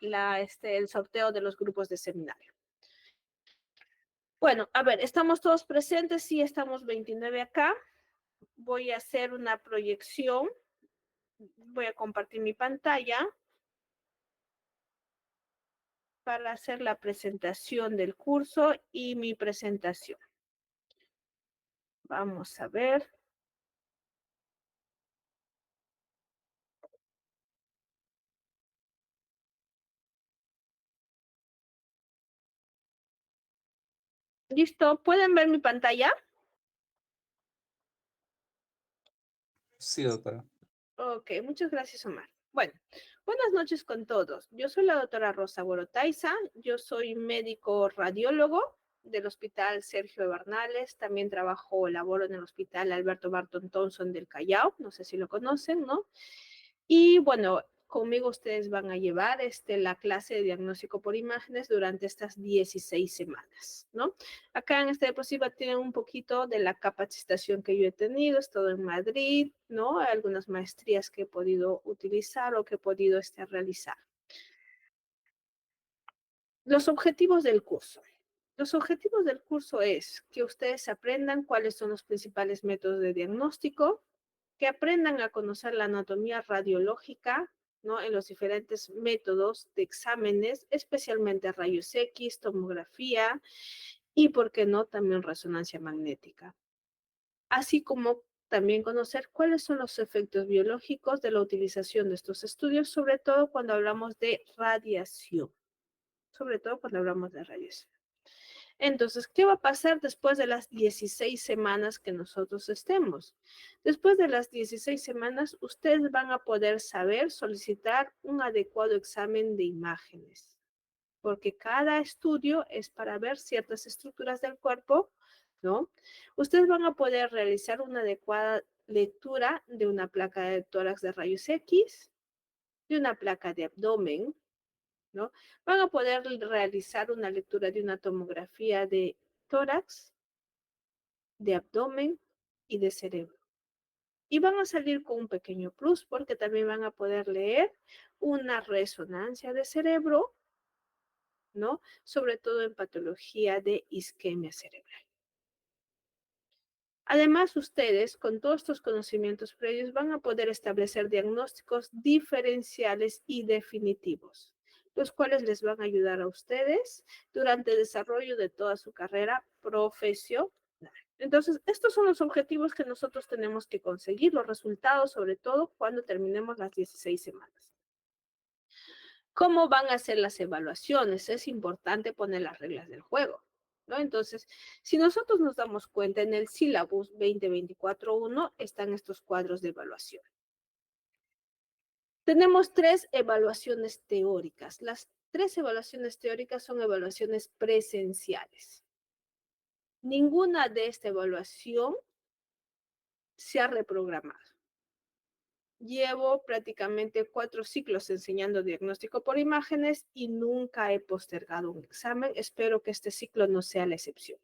el sorteo de los grupos de seminario. Bueno, a ver, ¿estamos todos presentes? Sí, estamos 29 acá. Voy a hacer una proyección. Voy a compartir mi pantalla para hacer la presentación del curso y mi presentación. Vamos a ver. ¿Listo? ¿Pueden ver mi pantalla? Sí, doctora. Ok, muchas gracias, Omar. Bueno, buenas noches con todos. Yo soy la doctora Rosa Borotaiza. Yo soy médico radiólogo del Hospital Sergio Bernales. También laboro en el Hospital Alberto Barton Thompson del Callao. No sé si lo conocen, ¿no? Y bueno, conmigo ustedes van a llevar la clase de diagnóstico por imágenes durante estas 16 semanas, ¿no? Acá en esta diapositiva tienen un poquito de la capacitación que yo he tenido, he estado en Madrid, ¿no? Algunas maestrías que he podido utilizar o que he podido realizar. Los objetivos del curso. Los objetivos del curso es que ustedes aprendan cuáles son los principales métodos de diagnóstico, que aprendan a conocer la anatomía radiológica, ¿no? En los diferentes métodos de exámenes, especialmente rayos X, tomografía y, ¿por qué no?, también resonancia magnética. Así como también conocer cuáles son los efectos biológicos de la utilización de estos estudios, sobre todo cuando hablamos de radiación. Sobre todo cuando hablamos de radiación. Entonces, ¿qué va a pasar después de las 16 semanas que nosotros estemos? Después de las 16 semanas, ustedes van a poder saber solicitar un adecuado examen de imágenes, porque cada estudio es para ver ciertas estructuras del cuerpo, ¿no? Ustedes van a poder realizar una adecuada lectura de una placa de tórax de rayos X, de una placa de abdomen, ¿no? Van a poder realizar una lectura de una tomografía de tórax, de abdomen y de cerebro. Y van a salir con un pequeño plus porque también van a poder leer una resonancia de cerebro, ¿no? Sobre todo en patología de isquemia cerebral. Además, ustedes, con todos estos conocimientos previos, van a poder establecer diagnósticos diferenciales y definitivos, los cuales les van a ayudar a ustedes durante el desarrollo de toda su carrera profesional. Entonces, estos son los objetivos que nosotros tenemos que conseguir, los resultados, sobre todo cuando terminemos las 16 semanas. ¿Cómo van a ser las evaluaciones? Es importante poner las reglas del juego, ¿no? Entonces, si nosotros nos damos cuenta, en el sílabus 2024-1 están estos cuadros de evaluación. Tenemos 3 evaluaciones teóricas. Las 3 evaluaciones teóricas son evaluaciones presenciales. Ninguna de esta evaluación se ha reprogramado. Llevo prácticamente 4 ciclos enseñando diagnóstico por imágenes y nunca he postergado un examen. Espero que este ciclo no sea la excepción.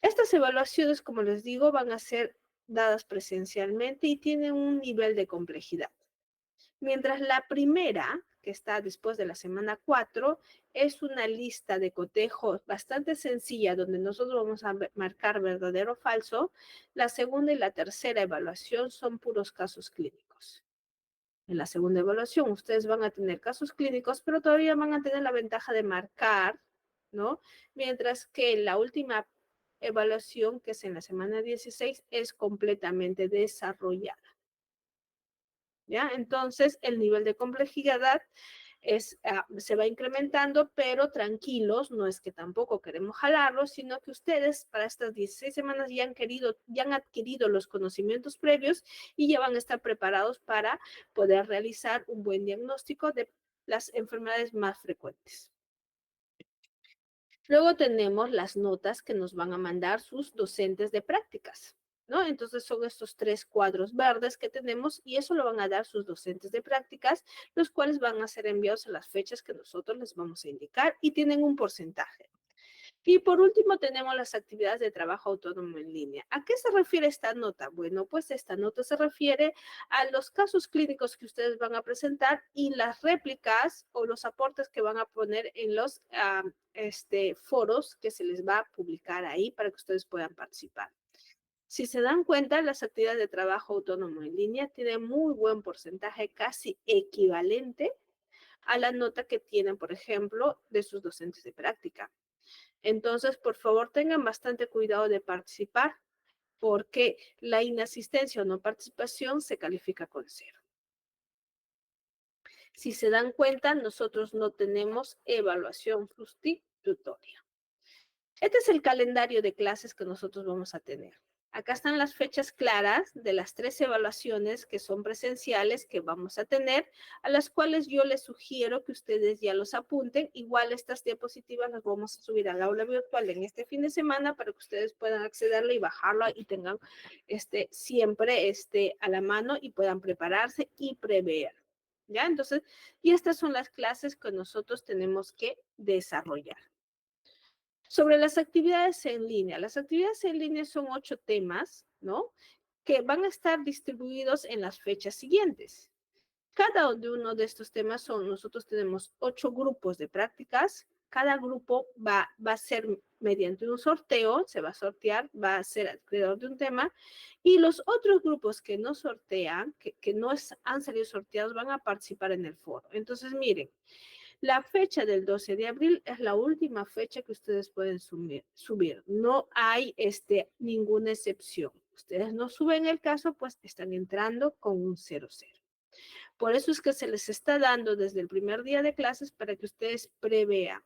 Estas evaluaciones, como les digo, van a ser dadas presencialmente y tienen un nivel de complejidad. Mientras la primera, que está después de la semana 4, es una lista de cotejos bastante sencilla donde nosotros vamos a marcar verdadero o falso, la segunda y la tercera evaluación son puros casos clínicos. En la segunda evaluación ustedes van a tener casos clínicos, pero todavía van a tener la ventaja de marcar, ¿no? Mientras que la última evaluación, que es en la semana 16, es completamente desarrollada. ¿Ya? Entonces, el nivel de complejidad se va incrementando, pero tranquilos, no es que tampoco queremos jalarlos, sino que ustedes para estas 16 semanas ya han adquirido los conocimientos previos y ya van a estar preparados para poder realizar un buen diagnóstico de las enfermedades más frecuentes. Luego tenemos las notas que nos van a mandar sus docentes de prácticas, ¿no? Entonces son estos 3 cuadros verdes que tenemos y eso lo van a dar sus docentes de prácticas, los cuales van a ser enviados a las fechas que nosotros les vamos a indicar y tienen un porcentaje. Y por último tenemos las actividades de trabajo autónomo en línea. ¿A qué se refiere esta nota? Bueno, pues esta nota se refiere a los casos clínicos que ustedes van a presentar y las réplicas o los aportes que van a poner en los foros que se les va a publicar ahí para que ustedes puedan participar. Si se dan cuenta, las actividades de trabajo autónomo en línea tienen muy buen porcentaje, casi equivalente a la nota que tienen, por ejemplo, de sus docentes de práctica. Entonces, por favor, tengan bastante cuidado de participar porque la inasistencia o no participación se califica con 0. Si se dan cuenta, nosotros no tenemos evaluación sustitutoria. Este es el calendario de clases que nosotros vamos a tener. Acá están las fechas claras de las 3 evaluaciones que son presenciales que vamos a tener, a las cuales yo les sugiero que ustedes ya los apunten. Igual estas diapositivas las vamos a subir al aula virtual en este fin de semana para que ustedes puedan accederle y bajarlo y tengan siempre a la mano y puedan prepararse y prever. ¿Ya? Entonces, y estas son las clases que nosotros tenemos que desarrollar. Sobre las actividades en línea. Las actividades en línea son 8 temas, ¿no? Que van a estar distribuidos en las fechas siguientes. Cada uno de estos temas nosotros tenemos 8 grupos de prácticas. Cada grupo va a ser mediante un sorteo, se va a sortear, va a ser alrededor de un tema. Y los otros grupos que no sortean, que no han salido sorteados, van a participar en el foro. Entonces, miren, la fecha del 12 de abril es la última fecha que ustedes pueden subir. No hay ninguna excepción. Ustedes no suben el caso, pues están entrando con un 00. Por eso es que se les está dando desde el primer día de clases para que ustedes prevean.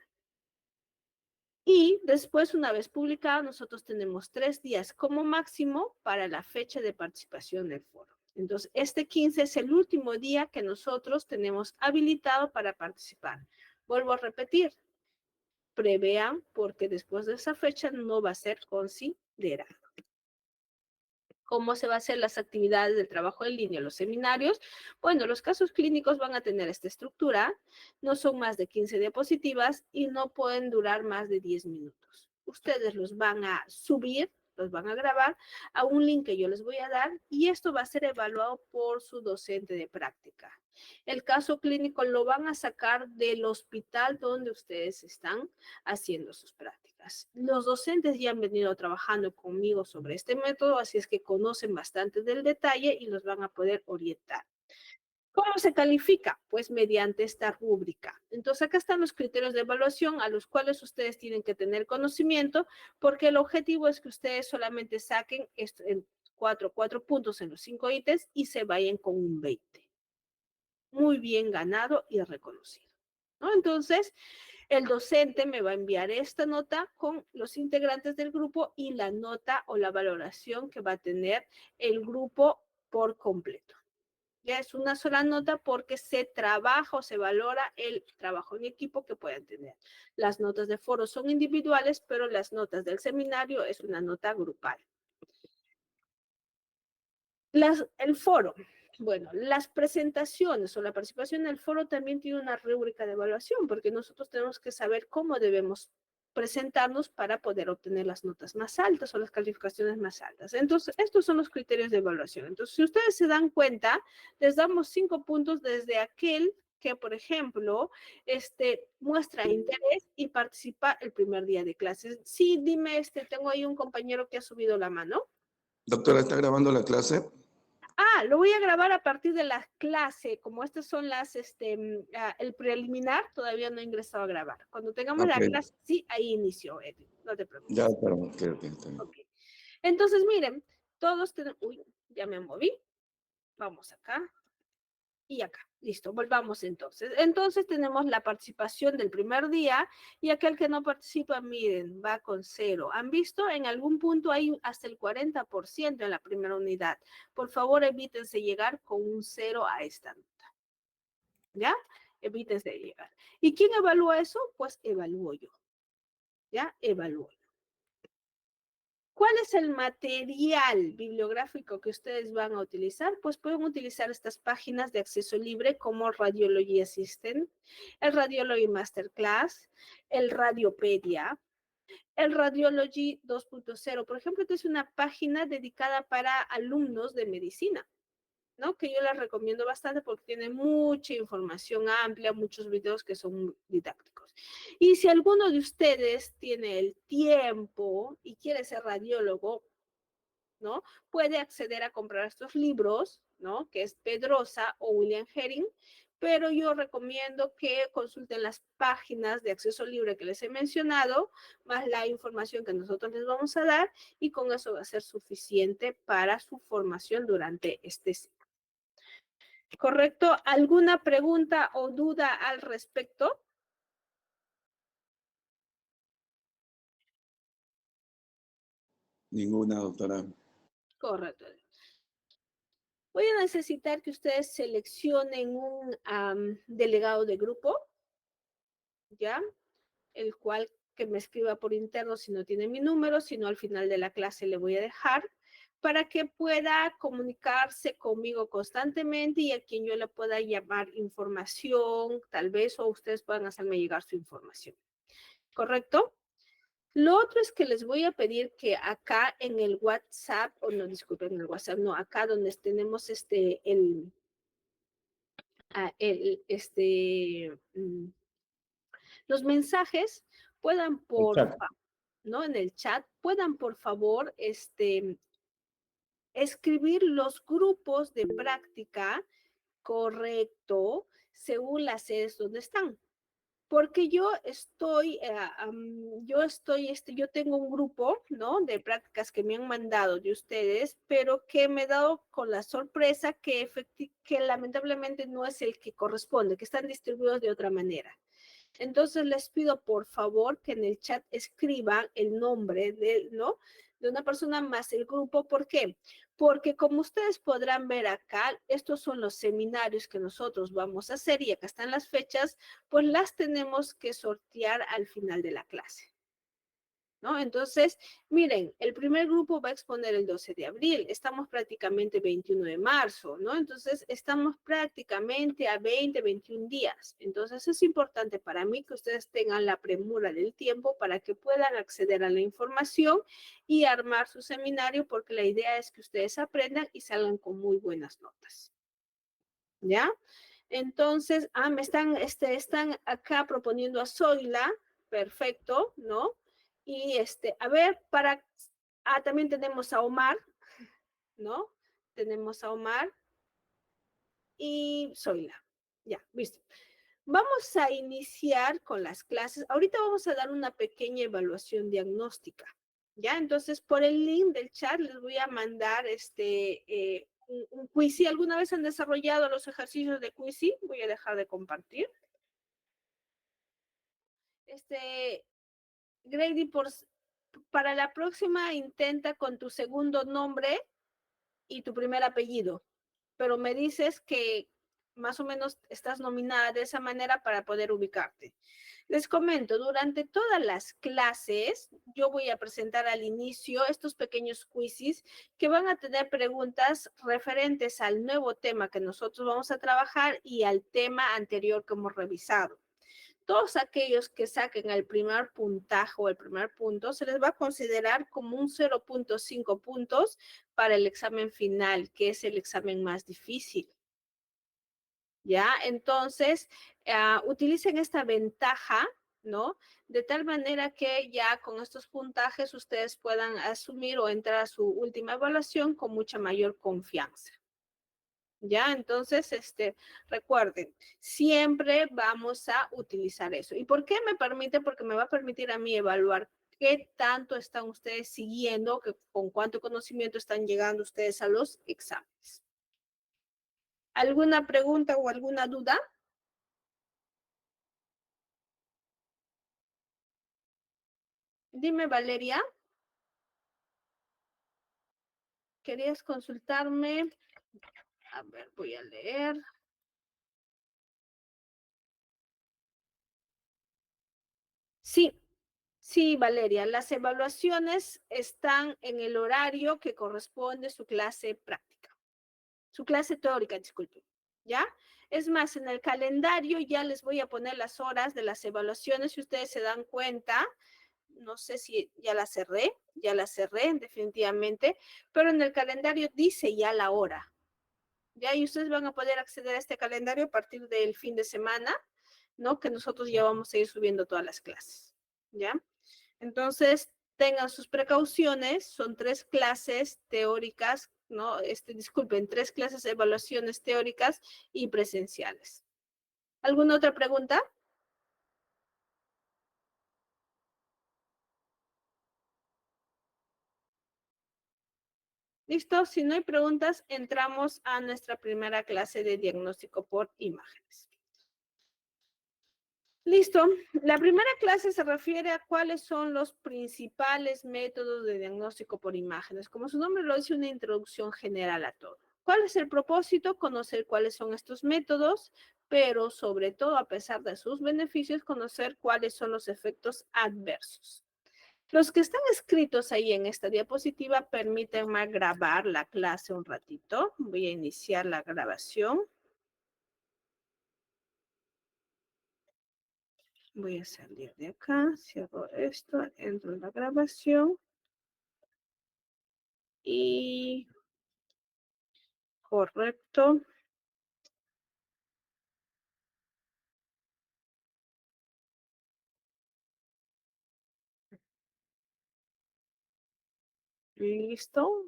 Y después, una vez publicado, nosotros tenemos 3 días como máximo para la fecha de participación del foro. Entonces, este 15 es el último día que nosotros tenemos habilitado para participar. Vuelvo a repetir, prevean porque después de esa fecha no va a ser considerado. ¿Cómo se va a hacer las actividades del trabajo en línea, los seminarios? Bueno, los casos clínicos van a tener esta estructura, no son más de 15 diapositivas y no pueden durar más de 10 minutos. Ustedes los van a subir, los van a grabar a un link que yo les voy a dar y esto va a ser evaluado por su docente de práctica. El caso clínico lo van a sacar del hospital donde ustedes están haciendo sus prácticas. Los docentes ya han venido trabajando conmigo sobre este método, así es que conocen bastante del detalle y los van a poder orientar. ¿Cómo se califica? Pues mediante esta rúbrica. Entonces, acá están los criterios de evaluación a los cuales ustedes tienen que tener conocimiento, porque el objetivo es que ustedes solamente saquen cuatro puntos en los 5 ítems y se vayan con un 20. Muy bien ganado y reconocido, ¿no? Entonces, el docente me va a enviar esta nota con los integrantes del grupo y la nota o la valoración que va a tener el grupo por completo. Ya es una sola nota porque se trabaja o se valora el trabajo en equipo que puedan tener. Las notas de foro son individuales, pero las notas del seminario es una nota grupal. El foro. Bueno, las presentaciones o la participación en el foro también tiene una rúbrica de evaluación porque nosotros tenemos que saber cómo debemos presentarnos para poder obtener las notas más altas o las calificaciones más altas. Entonces, estos son los criterios de evaluación. Entonces, si ustedes se dan cuenta, les damos 5 puntos desde aquel que, por ejemplo, muestra interés y participa el primer día de clases. Sí, dime, tengo ahí un compañero que ha subido la mano. Doctora, ¿está grabando la clase? Lo voy a grabar a partir de la clase, como estas son el preliminar, todavía no he ingresado a grabar. Cuando tengamos la clase, sí, ahí inició, Edwin, no te preocupes. Ya, perdón, creo que está bien. Okay. Entonces, miren, todos tenemos, uy, ya me moví, vamos acá y acá, listo, volvamos entonces. Entonces tenemos la participación del primer día y aquel que no participa, miren, va con 0. ¿Han visto? En algún punto hay hasta el 40% en la primera unidad. Por favor, evítense llegar con un 0 a esta nota. ¿Ya? Evítense llegar. ¿Y quién evalúa eso? Pues evalúo yo. ¿Ya? Evalúo. ¿Cuál es el material bibliográfico que ustedes van a utilizar? Pues pueden utilizar estas páginas de acceso libre como Radiology Assistant, el Radiology Masterclass, el Radiopedia, El Radiology 2.0, por ejemplo, esta es una página dedicada para alumnos de medicina, ¿no? Que yo les recomiendo bastante porque tiene mucha información amplia, muchos videos que son didácticos. Y si alguno de ustedes tiene el tiempo y quiere ser radiólogo, ¿no? Puede acceder a comprar estos libros, ¿no? Que es Pedrosa o William Herring, pero yo recomiendo que consulten las páginas de acceso libre que les he mencionado, más la información que nosotros les vamos a dar, y con eso va a ser suficiente para su formación durante este ciclo. ¿Correcto? ¿Alguna pregunta o duda al respecto? Ninguna, doctora. Correcto. Voy a necesitar que ustedes seleccionen un delegado de grupo, ¿ya? El cual que me escriba por interno si no tiene mi número, si no al final de la clase le voy a dejar, para que pueda comunicarse conmigo constantemente y a quien yo le pueda llamar información, tal vez, o ustedes puedan hacerme llegar su información. ¿Correcto? Lo otro es que les voy a pedir que acá en el WhatsApp, o no, disculpen, en el WhatsApp, no, acá donde tenemos los mensajes puedan ¿no? En el chat, puedan por favor, escribir los grupos de práctica correcto según las sedes donde están. Porque yo tengo un grupo, ¿no? De prácticas que me han mandado de ustedes, pero que me he dado con la sorpresa que lamentablemente no es el que corresponde, que están distribuidos de otra manera. Entonces les pido por favor que en el chat escriban el nombre ¿no? de una persona más el grupo. ¿Por qué? Porque como ustedes podrán ver acá, estos son los seminarios que nosotros vamos a hacer y acá están las fechas, pues las tenemos que sortear al final de la clase, ¿no? Entonces, miren, el primer grupo va a exponer el 12 de abril, estamos prácticamente 21 de marzo, ¿no? Entonces, estamos prácticamente a 20, 21 días. Entonces, es importante para mí que ustedes tengan la premura del tiempo para que puedan acceder a la información y armar su seminario, porque la idea es que ustedes aprendan y salgan con muy buenas notas. ¿Ya? Entonces, están acá proponiendo a Zoila, perfecto, ¿no? Y a ver, también tenemos a Omar, ¿no? Tenemos a Omar y Zoila. Ya, listo. Vamos a iniciar con las clases. Ahorita vamos a dar una pequeña evaluación diagnóstica, ¿ya? Entonces, por el link del chat les voy a mandar un Quizy. ¿Alguna vez han desarrollado los ejercicios de Quizy? Voy a dejar de compartir. Grady, para la próxima intenta con tu segundo nombre y tu primer apellido, pero me dices que más o menos estás nominada de esa manera para poder ubicarte. Les comento, durante todas las clases, yo voy a presentar al inicio estos pequeños quizzes que van a tener preguntas referentes al nuevo tema que nosotros vamos a trabajar y al tema anterior que hemos revisado. Todos aquellos que saquen el primer puntaje o el primer punto, se les va a considerar como un 0.5 puntos para el examen final, que es el examen más difícil. ¿Ya? Entonces, utilicen esta ventaja, ¿no? De tal manera que ya con estos puntajes ustedes puedan asumir o entrar a su última evaluación con mucha mayor confianza. ¿Ya? Entonces, recuerden, siempre vamos a utilizar eso. ¿Y por qué me permite? Porque me va a permitir a mí evaluar qué tanto están ustedes siguiendo, con cuánto conocimiento están llegando ustedes a los exámenes. ¿Alguna pregunta o alguna duda? Dime, Valeria. ¿Querías consultarme? A ver, voy a leer. Sí, sí, Valeria, las evaluaciones están en el horario que corresponde a su clase práctica. Su clase teórica, disculpen, ¿ya? Es más, en el calendario ya les voy a poner las horas de las evaluaciones, si ustedes se dan cuenta, no sé si ya la cerré definitivamente, pero en el calendario dice ya la hora. Ya, y ustedes van a poder acceder a este calendario a partir del fin de semana, ¿no? Que nosotros ya vamos a ir subiendo todas las clases, ¿ya? Entonces, tengan sus precauciones, son 3 clases teóricas, ¿no? Disculpen, 3 clases de evaluaciones teóricas y presenciales. ¿Alguna otra pregunta? Listo, si no hay preguntas, entramos a nuestra primera clase de diagnóstico por imágenes. Listo, la primera clase se refiere a cuáles son los principales métodos de diagnóstico por imágenes. Como su nombre lo dice, una introducción general a todo. ¿Cuál es el propósito? Conocer cuáles son estos métodos, pero sobre todo, a pesar de sus beneficios, conocer cuáles son los efectos adversos. Los que están escritos ahí en esta diapositiva, permítanme grabar la clase un ratito. Voy a iniciar la grabación. Voy a salir de acá, cierro esto, entro en la grabación. Y correcto. Listo.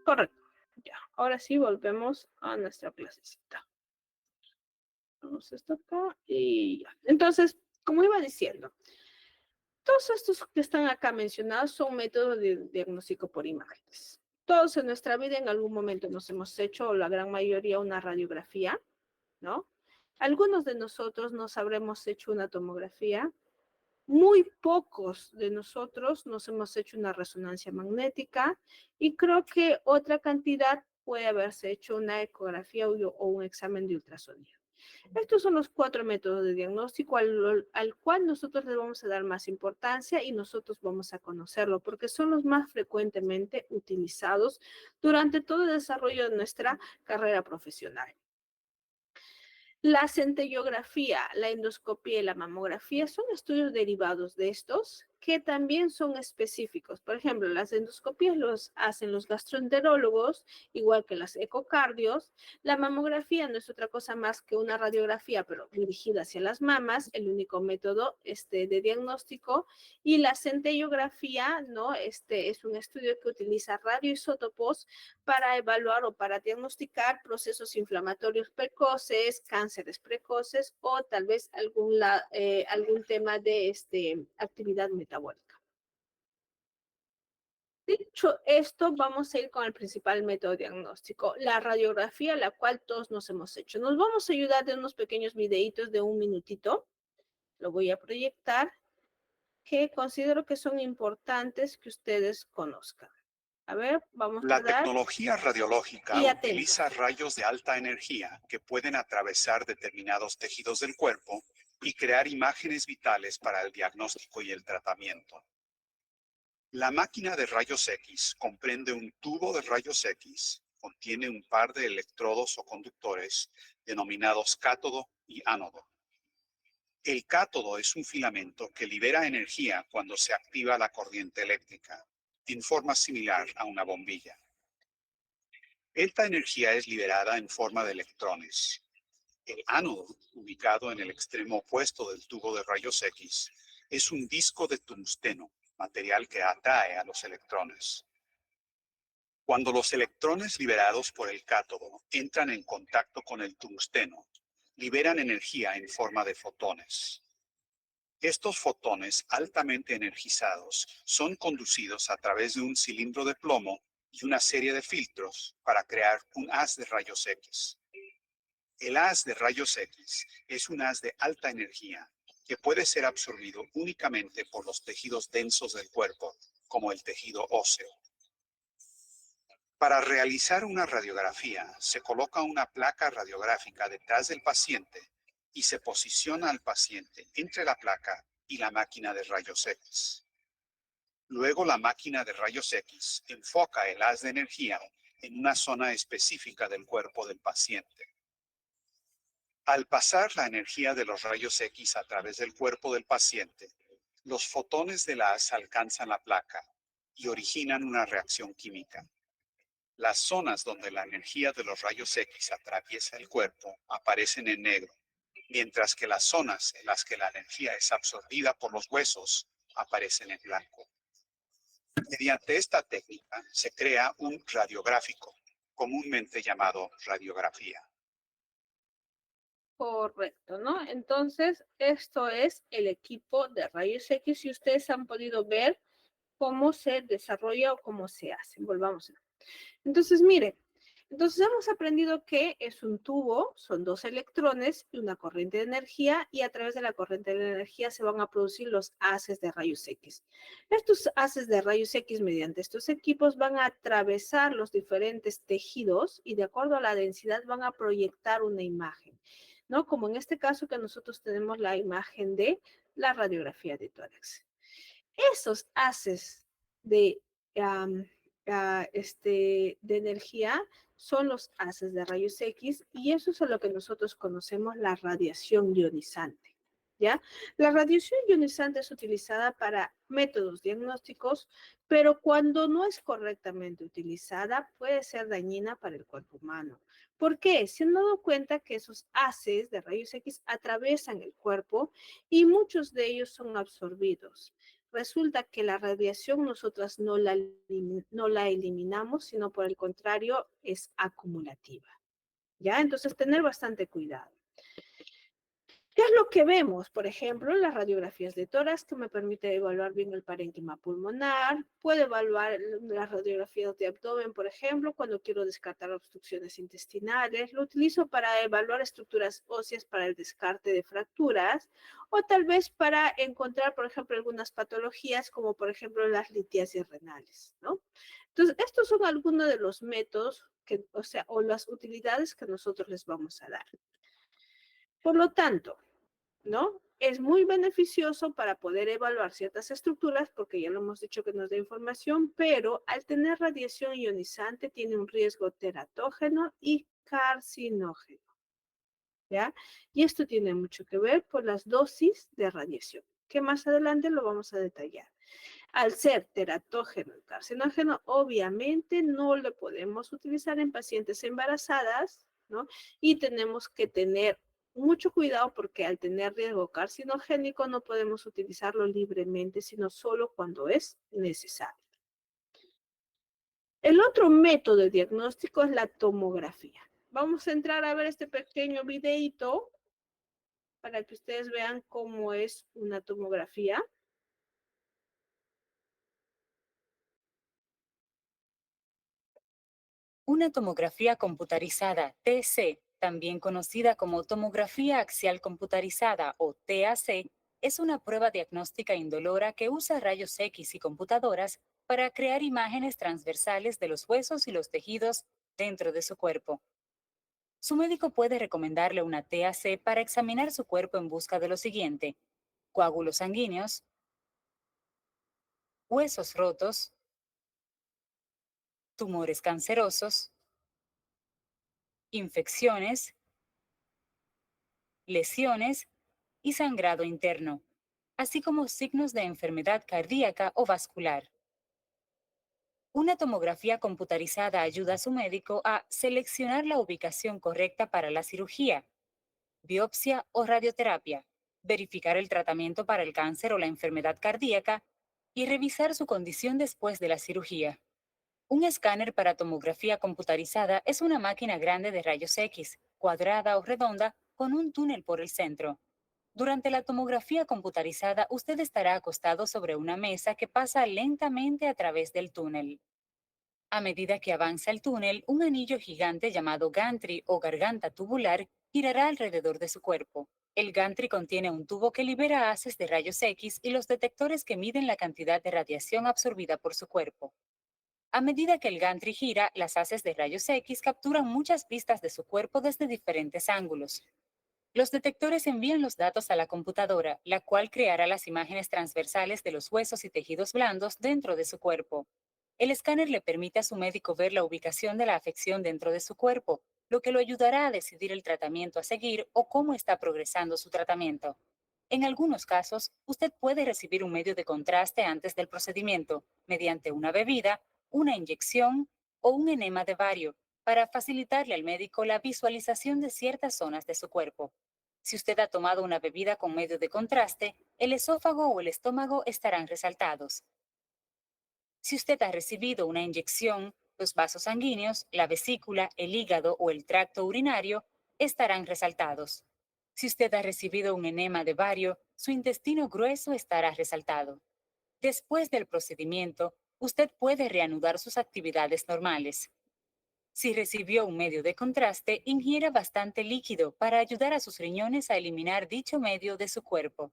Correcto. Ya, ahora sí volvemos a nuestra clasecita. Vamos esto acá y ya. Entonces, como iba diciendo, todos estos que están acá mencionados son métodos de diagnóstico por imágenes. Todos en nuestra vida en algún momento nos hemos hecho, o la gran mayoría, una radiografía, ¿no? Algunos de nosotros nos habremos hecho una tomografía. Muy pocos de nosotros nos hemos hecho una resonancia magnética y creo que otra cantidad puede haberse hecho una ecografía o un examen de ultrasonido. Estos son los 4 métodos de diagnóstico al cual nosotros le vamos a dar más importancia y nosotros vamos a conocerlo porque son los más frecuentemente utilizados durante todo el desarrollo de nuestra carrera profesional. La centellografía, la endoscopía y la mamografía son estudios derivados de estos que también son específicos. Por ejemplo, las endoscopías los hacen los gastroenterólogos, igual que las ecocardios. La mamografía no es otra cosa más que una radiografía, pero dirigida hacia las mamas, el único método de diagnóstico. Y la centellografía, ¿no? Es un estudio que utiliza radioisótopos para evaluar o para diagnosticar procesos inflamatorios precoces, cánceres precoces o tal vez algún tema de actividad metabólica. Dicho esto, vamos a ir con el principal método diagnóstico, la radiografía, la cual todos nos hemos hecho. Nos vamos a ayudar de unos pequeños videitos de 1 minutito. Lo voy a proyectar, que considero que son importantes que ustedes conozcan. A ver, vamos La a dar. tecnología radiológica Y atentos. utiliza rayos de alta energía que pueden atravesar determinados tejidos del cuerpo y crear imágenes vitales para el diagnóstico y el tratamiento. La máquina de rayos X comprende un tubo de rayos X, contiene un par de electrodos o conductores denominados cátodo y ánodo. El cátodo es un filamento que libera energía cuando se activa la corriente eléctrica, en forma similar a una bombilla. Esta energía es liberada en forma de electrones. El ánodo, ubicado en el extremo opuesto del tubo de rayos X, es un disco de tungsteno, material que atrae a los electrones. Cuando los electrones liberados por el cátodo entran en contacto con el tungsteno, liberan energía en forma de fotones. Estos fotones altamente energizados son conducidos a través de un cilindro de plomo y una serie de filtros para crear un haz de rayos X. El haz de rayos X es un haz de alta energía que puede ser absorbido únicamente por los tejidos densos del cuerpo, como el tejido óseo. Para realizar una radiografía, se coloca una placa radiográfica detrás del paciente y se posiciona al paciente entre la placa y la máquina de rayos X. Luego la máquina de rayos X enfoca el haz de energía en una zona específica del cuerpo del paciente. Al pasar la energía de los rayos X a través del cuerpo del paciente, los fotones de la asa alcanzan la placa y originan una reacción química. Las zonas donde la energía de los rayos X atraviesa el cuerpo aparecen en negro, mientras que las zonas en las que la energía es absorbida por los huesos aparecen en blanco. Mediante esta técnica se crea un radiográfico, comúnmente llamado radiografía. Correcto, ¿no? Entonces, esto es el equipo de rayos X y ustedes han podido ver cómo se desarrolla o cómo se hace. Volvamos. Entonces, miren, entonces hemos aprendido que es un tubo, son dos electrones y una corriente de energía y a través de la corriente de energía se van a producir los haces de rayos X. Estos haces de rayos X mediante estos equipos van a atravesar los diferentes tejidos y de acuerdo a la densidad van a proyectar una imagen, ¿no? Como en este caso que nosotros tenemos la imagen de la radiografía de tórax. Esos haces de de energía son los haces de rayos X y eso es a lo que nosotros conocemos la radiación ionizante, ¿ya? La radiación ionizante es utilizada para métodos diagnósticos, pero cuando no es correctamente utilizada puede ser dañina para el cuerpo humano. ¿Por qué? Se han dado cuenta que esos haces de rayos X atraviesan el cuerpo y muchos de ellos son absorbidos. Resulta que la radiación nosotras no la eliminamos, sino por el contrario es acumulativa. ¿Ya? Entonces, tener bastante cuidado. ¿Qué es lo que vemos? Por ejemplo, las radiografías de tórax que me permite evaluar bien el parénquima pulmonar. Puedo evaluar las radiografías de abdomen, por ejemplo, cuando quiero descartar obstrucciones intestinales. Lo utilizo para evaluar estructuras óseas para el descarte de fracturas o tal vez para encontrar, por ejemplo, algunas patologías como, por ejemplo, las litiasis renales, ¿no? Entonces, estos son algunos de los métodos que, o las utilidades que nosotros les vamos a dar. Por lo tanto, ¿no? Es muy beneficioso para poder evaluar ciertas estructuras, porque ya lo hemos dicho que nos da información, pero al tener radiación ionizante tiene un riesgo teratógeno y carcinógeno, ¿ya? Y esto tiene mucho que ver por las dosis de radiación, que más adelante lo vamos a detallar. Al ser teratógeno y carcinógeno, obviamente no lo podemos utilizar en pacientes embarazadas, ¿no? Y tenemos que tener mucho cuidado porque al tener riesgo carcinogénico no podemos utilizarlo libremente, sino solo cuando es necesario. El otro método de diagnóstico es la tomografía. Vamos a entrar a ver este pequeño videito para que ustedes vean cómo es una tomografía. Una tomografía computarizada, TC, también conocida como tomografía axial computarizada o TAC, es una prueba diagnóstica indolora que usa rayos X y computadoras para crear imágenes transversales de los huesos y los tejidos dentro de su cuerpo. Su médico puede recomendarle una TAC para examinar su cuerpo en busca de lo siguiente: coágulos sanguíneos, huesos rotos, tumores cancerosos, infecciones, lesiones y sangrado interno, así como signos de enfermedad cardíaca o vascular. Una tomografía computarizada ayuda a su médico a seleccionar la ubicación correcta para la cirugía, biopsia o radioterapia, verificar el tratamiento para el cáncer o la enfermedad cardíaca y revisar su condición después de la cirugía. Un escáner para tomografía computarizada es una máquina grande de rayos X, cuadrada o redonda, con un túnel por el centro. Durante la tomografía computarizada, usted estará acostado sobre una mesa que pasa lentamente a través del túnel. A medida que avanza el túnel, un anillo gigante llamado gantry o garganta tubular girará alrededor de su cuerpo. El gantry contiene un tubo que libera haces de rayos X y los detectores que miden la cantidad de radiación absorbida por su cuerpo. A medida que el gantry gira, las haces de rayos X capturan muchas pistas de su cuerpo desde diferentes ángulos. Los detectores envían los datos a la computadora, la cual creará las imágenes transversales de los huesos y tejidos blandos dentro de su cuerpo. El escáner le permite a su médico ver la ubicación de la afección dentro de su cuerpo, lo que lo ayudará a decidir el tratamiento a seguir o cómo está progresando su tratamiento. En algunos casos, usted puede recibir un medio de contraste antes del procedimiento, mediante una bebida, una inyección o un enema de bario, para facilitarle al médico la visualización de ciertas zonas de su cuerpo. Si usted ha tomado una bebida con medio de contraste, el esófago o el estómago estarán resaltados. Si usted ha recibido una inyección, los vasos sanguíneos, la vesícula, el hígado o el tracto urinario estarán resaltados. Si usted ha recibido un enema de bario, su intestino grueso estará resaltado. Después del procedimiento, usted puede reanudar sus actividades normales. Si recibió un medio de contraste, ingiera bastante líquido para ayudar a sus riñones a eliminar dicho medio de su cuerpo.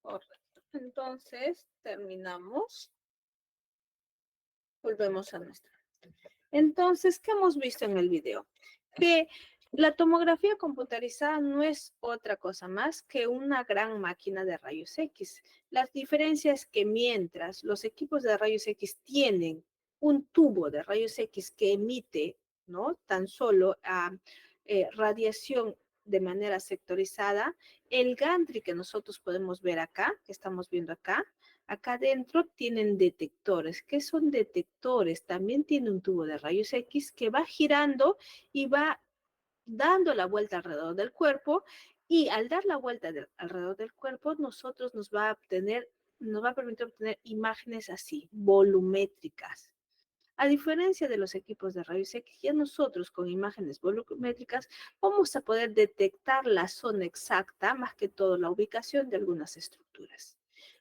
Correcto. Entonces, terminamos. Volvemos a nuestra. Entonces, ¿qué hemos visto en el video? Que la tomografía computarizada no es otra cosa más que una gran máquina de rayos X. La diferencia es que mientras los equipos de rayos X tienen un tubo de rayos X que emite, ¿no? Tan solo radiación de manera sectorizada, el gantry que nosotros podemos ver acá, que estamos viendo acá, acá adentro tienen detectores. ¿Qué son detectores? También tiene un tubo de rayos X que va girando y va dando la vuelta alrededor del cuerpo, y al dar la vuelta alrededor del cuerpo, nos va a permitir obtener imágenes así, volumétricas. A diferencia de los equipos de rayos X, ya nosotros con imágenes volumétricas vamos a poder detectar la zona exacta, más que todo la ubicación de algunas estructuras.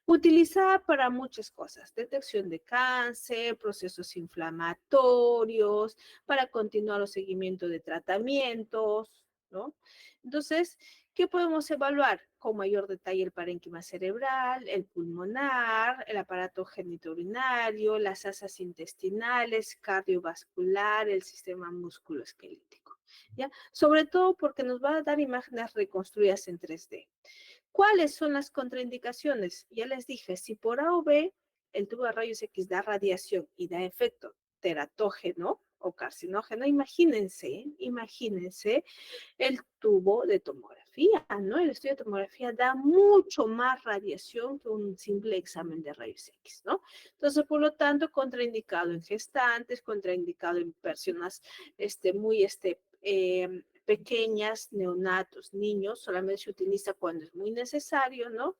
Utilizada para muchas cosas: detección de cáncer, procesos inflamatorios, para continuar el seguimiento de tratamientos, ¿no? Entonces, ¿qué podemos evaluar? Con mayor detalle el parénquima cerebral, el pulmonar, el aparato genitourinario, las asas intestinales, cardiovascular, el sistema musculoesquelético, ¿ya? Sobre todo porque nos va a dar imágenes reconstruidas en 3D. ¿Cuáles son las contraindicaciones? Ya les dije, si por A o B el tubo de rayos X da radiación y da efecto teratógeno o carcinógeno, imagínense el tubo de tomografía, ¿no? El estudio de tomografía da mucho más radiación que un simple examen de rayos X, ¿no? Entonces, por lo tanto, contraindicado en gestantes, contraindicado en personas muy pequeñas, neonatos, niños, solamente se utiliza cuando es muy necesario, ¿no?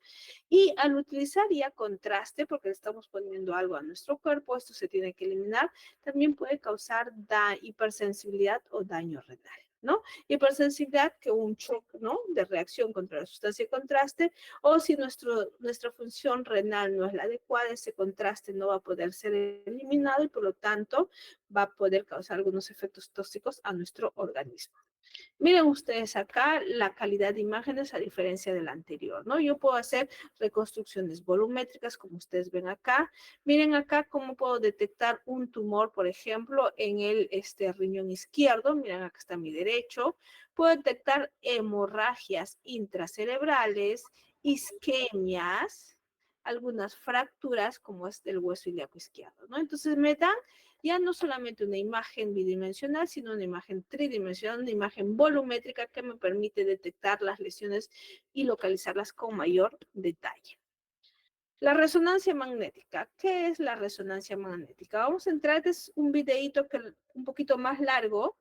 Y al utilizar ya contraste, porque le estamos poniendo algo a nuestro cuerpo, esto se tiene que eliminar, también puede causar hipersensibilidad o daño renal, ¿no? Hipersensibilidad, que un shock, ¿no? De reacción contra la sustancia de contraste, o si nuestra función renal no es la adecuada, ese contraste no va a poder ser eliminado y por lo tanto va a poder causar algunos efectos tóxicos a nuestro organismo. Miren ustedes acá la calidad de imágenes a diferencia de la anterior, ¿no? Yo puedo hacer reconstrucciones volumétricas, como ustedes ven acá. Miren acá cómo puedo detectar un tumor, por ejemplo, en el riñón izquierdo. Miren, acá está mi derecho. Puedo detectar hemorragias intracerebrales, isquemias, algunas fracturas, como es del hueso ilíaco izquierdo, ¿no? Entonces me dan ya no solamente una imagen bidimensional, sino una imagen tridimensional, una imagen volumétrica que me permite detectar las lesiones y localizarlas con mayor detalle. La resonancia magnética. ¿Qué es la resonancia magnética? Vamos a entrar, es un videíto que un poquito más largo,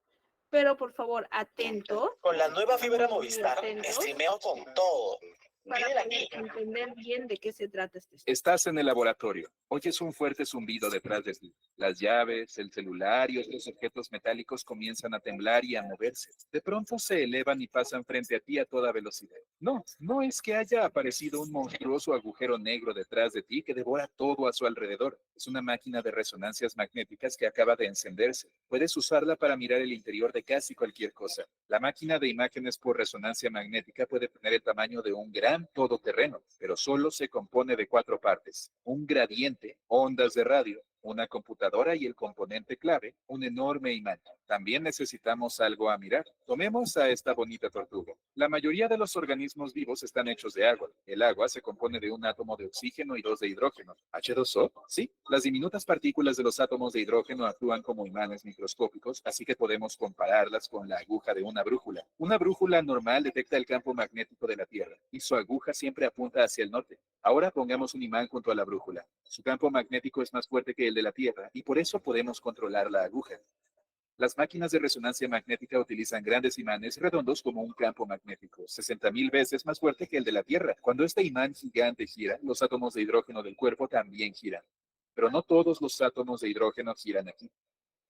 pero por favor, atentos. Con la nueva fibra Movistar, streameo con todo. Para poder entender bien de qué se trata este estudio. Estás en el laboratorio. Oyes un fuerte zumbido detrás de ti. Las llaves, el celular y otros objetos metálicos comienzan a temblar y a moverse. De pronto se elevan y pasan frente a ti a toda velocidad. No es que haya aparecido un monstruoso agujero negro detrás de ti que devora todo a su alrededor. Es una máquina de resonancias magnéticas que acaba de encenderse. Puedes usarla para mirar el interior de casi cualquier cosa. La máquina de imágenes por resonancia magnética puede tener el tamaño de un gran todoterreno, pero solo se compone de 4 partes: un gradiente, ondas de radio, una computadora y el componente clave, un enorme imán. También necesitamos algo a mirar. Tomemos a esta bonita tortuga. La mayoría de los organismos vivos están hechos de agua. El agua se compone de un átomo de oxígeno y dos de hidrógeno. ¿H2O? Sí. Las diminutas partículas de los átomos de hidrógeno actúan como imanes microscópicos, así que podemos compararlas con la aguja de una brújula. Una brújula normal detecta el campo magnético de la Tierra y su aguja siempre apunta hacia el norte. Ahora pongamos un imán junto a la brújula. Su campo magnético es más fuerte que el de la Tierra y por eso podemos controlar la aguja. Las máquinas de resonancia magnética utilizan grandes imanes redondos como un campo magnético, 60.000 veces más fuerte que el de la Tierra. Cuando este imán gigante gira, los átomos de hidrógeno del cuerpo también giran. Pero no todos los átomos de hidrógeno giran aquí.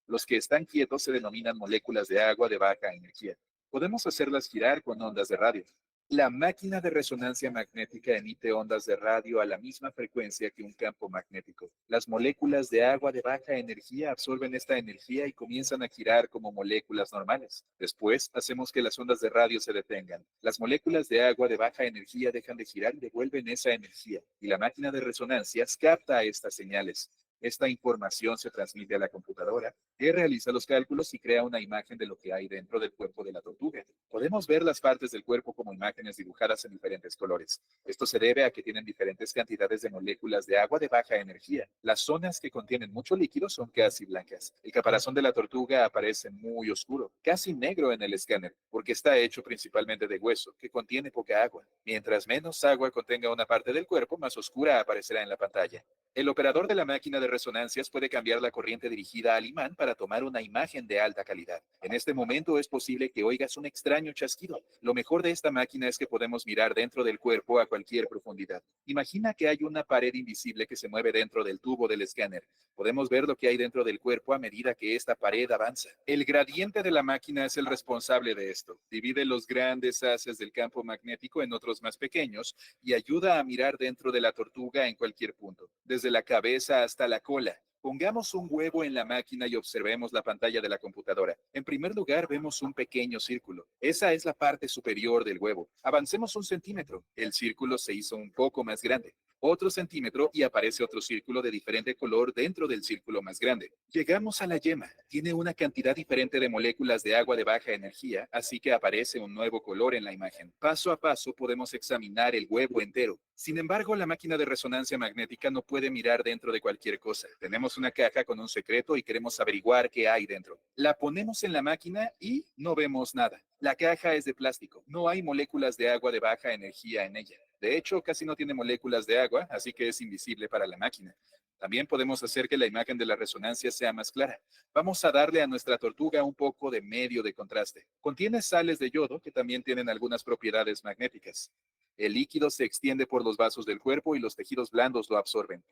Los que están quietos se denominan moléculas de agua de baja energía. Podemos hacerlas girar con ondas de radio. La máquina de resonancia magnética emite ondas de radio a la misma frecuencia que un campo magnético. Las moléculas de agua de baja energía absorben esta energía y comienzan a girar como moléculas normales. Después, hacemos que las ondas de radio se detengan. Las moléculas de agua de baja energía dejan de girar y devuelven esa energía. Y la máquina de resonancias capta estas señales. Esta información se transmite a la computadora, que realiza los cálculos y crea una imagen de lo que hay dentro del cuerpo de la tortuga. Podemos ver las partes del cuerpo como imágenes dibujadas en diferentes colores. Esto se debe a que tienen diferentes cantidades de moléculas de agua de baja energía. Las zonas que contienen mucho líquido son casi blancas. El caparazón de la tortuga aparece muy oscuro, casi negro en el escáner, porque está hecho principalmente de hueso, que contiene poca agua. Mientras menos agua contenga una parte del cuerpo, más oscura aparecerá en la pantalla. El operador de la máquina de resonancias puede cambiar la corriente dirigida al imán para tomar una imagen de alta calidad. En este momento es posible que oigas un extraño chasquido. Lo mejor de esta máquina es que podemos mirar dentro del cuerpo a cualquier profundidad. Imagina que hay una pared invisible que se mueve dentro del tubo del escáner. Podemos ver lo que hay dentro del cuerpo a medida que esta pared avanza. El gradiente de la máquina es el responsable de esto. Divide los grandes haces del campo magnético en otros más pequeños y ayuda a mirar dentro de la tortuga en cualquier punto, desde la cabeza hasta la cola. Pongamos un huevo en la máquina y observemos la pantalla de la computadora. En primer lugar, vemos un pequeño círculo. Esa es la parte superior del huevo. Avancemos 1 centímetro. El círculo se hizo un poco más grande. Otro centímetro y aparece otro círculo de diferente color dentro del círculo más grande. Llegamos a la yema. Tiene una cantidad diferente de moléculas de agua de baja energía, así que aparece un nuevo color en la imagen. Paso a paso podemos examinar el huevo entero. Sin embargo, la máquina de resonancia magnética no puede mirar dentro de cualquier cosa. Tenemos una caja con un secreto y queremos averiguar qué hay dentro. La ponemos en la máquina y no vemos nada. La caja es de plástico. No hay moléculas de agua de baja energía en ella. De hecho, casi no tiene moléculas de agua, así que es invisible para la máquina. También podemos hacer que la imagen de la resonancia sea más clara. Vamos a darle a nuestra tortuga un poco de medio de contraste. Contiene sales de yodo que también tienen algunas propiedades magnéticas. El líquido se extiende por los vasos del cuerpo y los tejidos blandos lo absorben.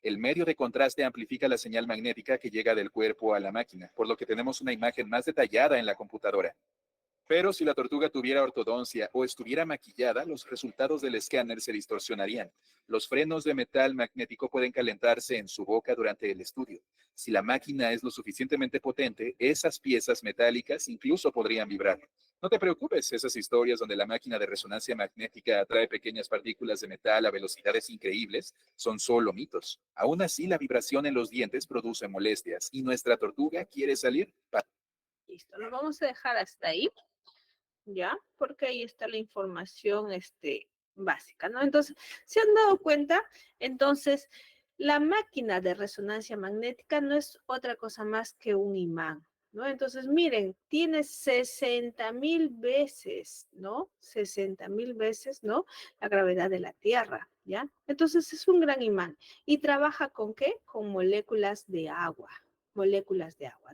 El medio de contraste amplifica la señal magnética que llega del cuerpo a la máquina, por lo que tenemos una imagen más detallada en la computadora. Pero si la tortuga tuviera ortodoncia o estuviera maquillada, los resultados del escáner se distorsionarían. Los frenos de metal magnético pueden calentarse en su boca durante el estudio. Si la máquina es lo suficientemente potente, esas piezas metálicas incluso podrían vibrar. No te preocupes, esas historias donde la máquina de resonancia magnética atrae pequeñas partículas de metal a velocidades increíbles son solo mitos. Aún así, la vibración en los dientes produce molestias y nuestra tortuga quiere salir. Listo, lo vamos a dejar hasta ahí. ¿Ya? Porque ahí está la información básica, ¿no? Entonces, ¿se han dado cuenta? Entonces, la máquina de resonancia magnética no es otra cosa más que un imán, ¿no? Entonces, miren, tiene 60.000 veces, ¿no? 60.000 veces, ¿no? La gravedad de la Tierra, ¿ya? Entonces, es un gran imán. ¿Y trabaja con qué? Con moléculas de agua,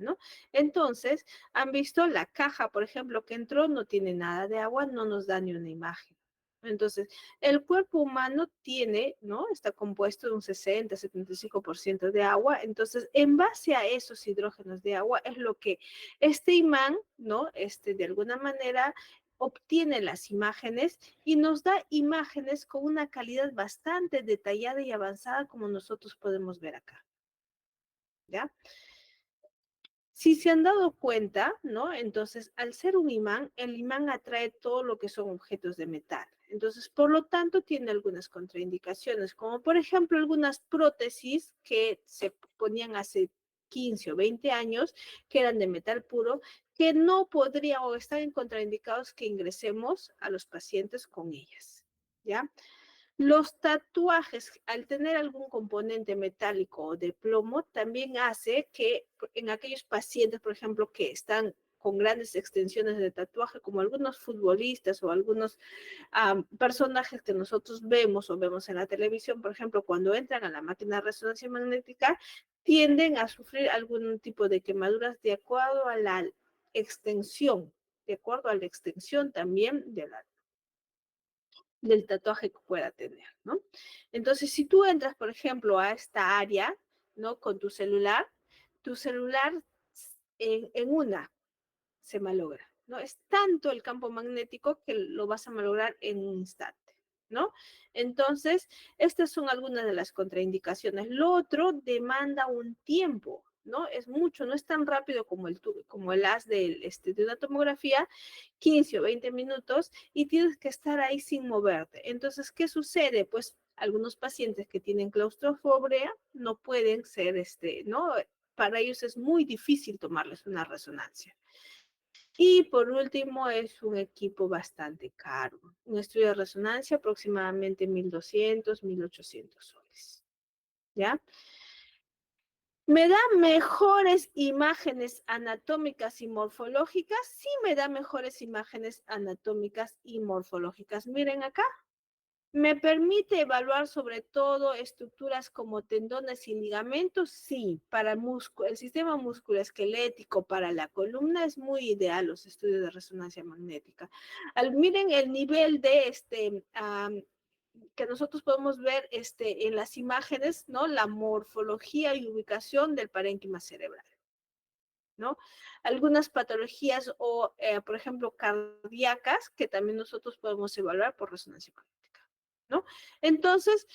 ¿no? Entonces, han visto la caja, por ejemplo, que entró, no tiene nada de agua, no nos da ni una imagen. Entonces, el cuerpo humano tiene, ¿no? Está compuesto de un 60-75% de agua. Entonces, en base a esos hidrógenos de agua, es lo que este imán, ¿no? De alguna manera obtiene las imágenes y nos da imágenes con una calidad bastante detallada y avanzada como nosotros podemos ver acá. ¿Ya? Si se han dado cuenta, ¿no? Entonces, al ser un imán, el imán atrae todo lo que son objetos de metal. Entonces, por lo tanto, tiene algunas contraindicaciones, como por ejemplo algunas prótesis que se ponían hace 15 o 20 años, que eran de metal puro, que no podría o están contraindicados que ingresemos a los pacientes con ellas, ¿ya? Los tatuajes, al tener algún componente metálico o de plomo, también hace que en aquellos pacientes, por ejemplo, que están con grandes extensiones de tatuaje, como algunos futbolistas o algunos personajes que nosotros vemos o vemos en la televisión, por ejemplo, cuando entran a la máquina de resonancia magnética, tienden a sufrir algún tipo de quemaduras de acuerdo a la extensión, de acuerdo a la extensión también del tatuaje que pueda tener, ¿no? Entonces, si tú entras, por ejemplo, a esta área, ¿no? Con tu celular en una se malogra, ¿no? Es tanto el campo magnético que lo vas a malograr en un instante, ¿no? Entonces, estas son algunas de las contraindicaciones. Lo otro demanda un tiempo, ¿no? Es mucho, no es tan rápido como el haz de una tomografía, 15 o 20 minutos, y tienes que estar ahí sin moverte. Entonces, ¿qué sucede? Pues algunos pacientes que tienen claustrofobia no pueden ser, ¿no? Para ellos es muy difícil tomarles una resonancia. Y por último, es un equipo bastante caro. Un estudio de resonancia aproximadamente 1.200, 1.800 soles. ¿Ya? ¿Me da mejores imágenes anatómicas y morfológicas? Sí, me da mejores imágenes anatómicas y morfológicas. Miren acá. ¿Me permite evaluar sobre todo estructuras como tendones y ligamentos? Sí, para el sistema musculoesquelético, para la columna es muy ideal los estudios de resonancia magnética. Miren el nivel de que nosotros podemos ver en las imágenes, ¿no? La morfología y ubicación del parénquima cerebral, ¿no? Algunas patologías o, por ejemplo, cardíacas que también nosotros podemos evaluar por resonancia magnética, ¿no? Entonces,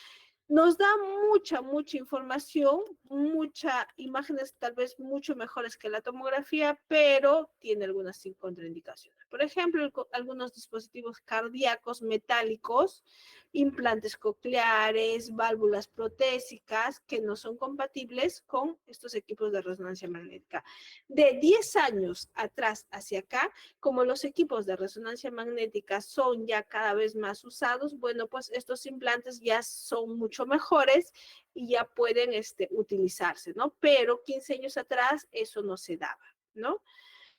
nos da mucha información, muchas imágenes tal vez mucho mejores que la tomografía, pero tiene algunas contraindicaciones. Por ejemplo, algunos dispositivos cardíacos metálicos, implantes cocleares, válvulas protésicas que no son compatibles con estos equipos de resonancia magnética. De 10 años atrás hacia acá, como los equipos de resonancia magnética son ya cada vez más usados, bueno, pues estos implantes ya son mucho mejores y ya pueden utilizarse, ¿no? Pero 15 años atrás eso no se daba, ¿no?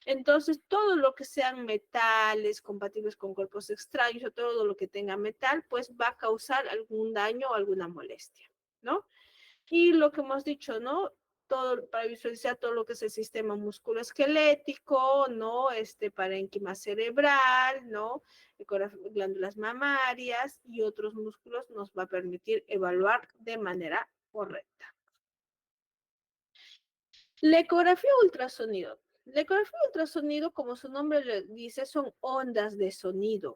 Entonces, todo lo que sean metales compatibles con cuerpos extraños o todo lo que tenga metal, pues va a causar algún daño o alguna molestia, ¿no? Y lo que hemos dicho, ¿no? Todo, para visualizar todo lo que es el sistema musculoesquelético, ¿no? Parénquima cerebral, ¿no? Glándulas mamarias y otros músculos nos va a permitir evaluar de manera correcta. La ecografía ultrasonido. La ecografía ultrasonido, como su nombre le dice, son ondas de sonido,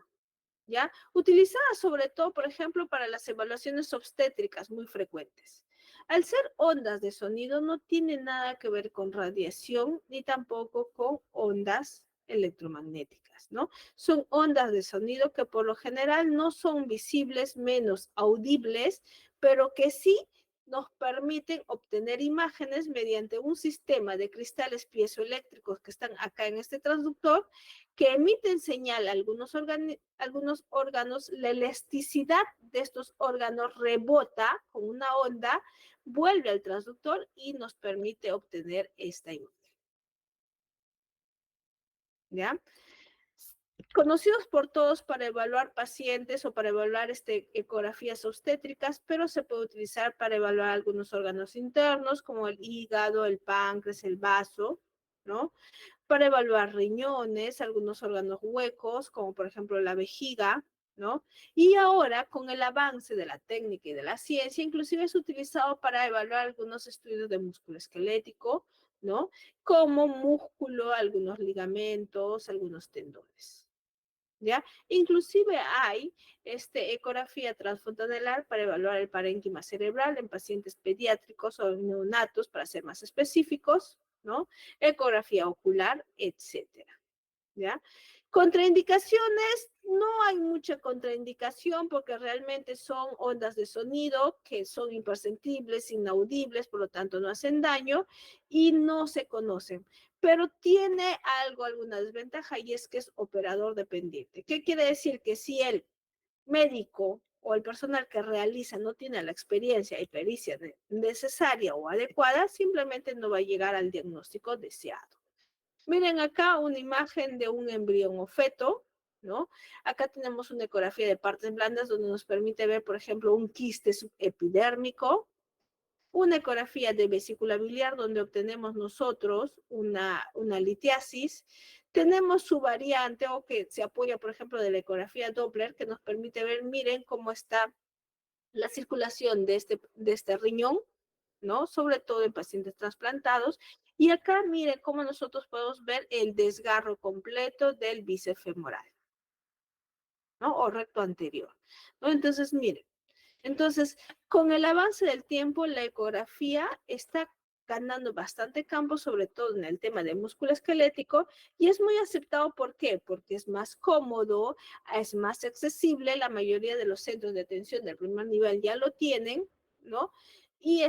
¿ya? Utilizadas sobre todo, por ejemplo, para las evaluaciones obstétricas muy frecuentes. Al ser ondas de sonido, no tiene nada que ver con radiación ni tampoco con ondas electromagnéticas, ¿no? Son ondas de sonido que por lo general no son visibles, menos audibles, pero que sí nos permiten obtener imágenes mediante un sistema de cristales piezoeléctricos que están acá en este transductor, que emiten señal a algunos órganos, la elasticidad de estos órganos rebota con una onda, vuelve al transductor y nos permite obtener esta imagen. ¿Ya? Conocidos por todos para evaluar pacientes o para evaluar ecografías obstétricas, pero se puede utilizar para evaluar algunos órganos internos como el hígado, el páncreas, el vaso, ¿no? Para evaluar riñones, algunos órganos huecos, como por ejemplo la vejiga, ¿no? Y ahora, con el avance de la técnica y de la ciencia, inclusive es utilizado para evaluar algunos estudios de músculo esquelético, ¿no? Como músculo, algunos ligamentos, algunos tendones. ¿Ya? Inclusive hay ecografía transfontanelar para evaluar el parénquima cerebral en pacientes pediátricos o neonatos, para ser más específicos, ¿no? Ecografía ocular, etcétera, ¿ya? Contraindicaciones, no hay mucha contraindicación porque realmente son ondas de sonido que son imperceptibles, inaudibles, por lo tanto no hacen daño y no se conocen. Pero tiene alguna desventaja y es que es operador dependiente. ¿Qué quiere decir? Que si el médico o el personal que realiza no tiene la experiencia y pericia necesaria o adecuada, simplemente no va a llegar al diagnóstico deseado. Miren acá una imagen de un embrión o feto, ¿no? Acá tenemos una ecografía de partes blandas donde nos permite ver, por ejemplo, un quiste subepidérmico, una ecografía de vesícula biliar donde obtenemos nosotros una litiasis. Tenemos su variante o que se apoya, por ejemplo, de la ecografía Doppler que nos permite ver, miren cómo está la circulación de este riñón, ¿no? Sobre todo en pacientes trasplantados. Y acá, miren cómo nosotros podemos ver el desgarro completo del bíceps femoral, ¿no? O recto anterior, ¿no? Entonces, miren. Entonces, con el avance del tiempo, la ecografía está ganando bastante campo, sobre todo en el tema del músculo esquelético, y es muy aceptado. ¿Por qué? Porque es más cómodo, es más accesible, la mayoría de los centros de atención del primer nivel ya lo tienen, ¿no? Y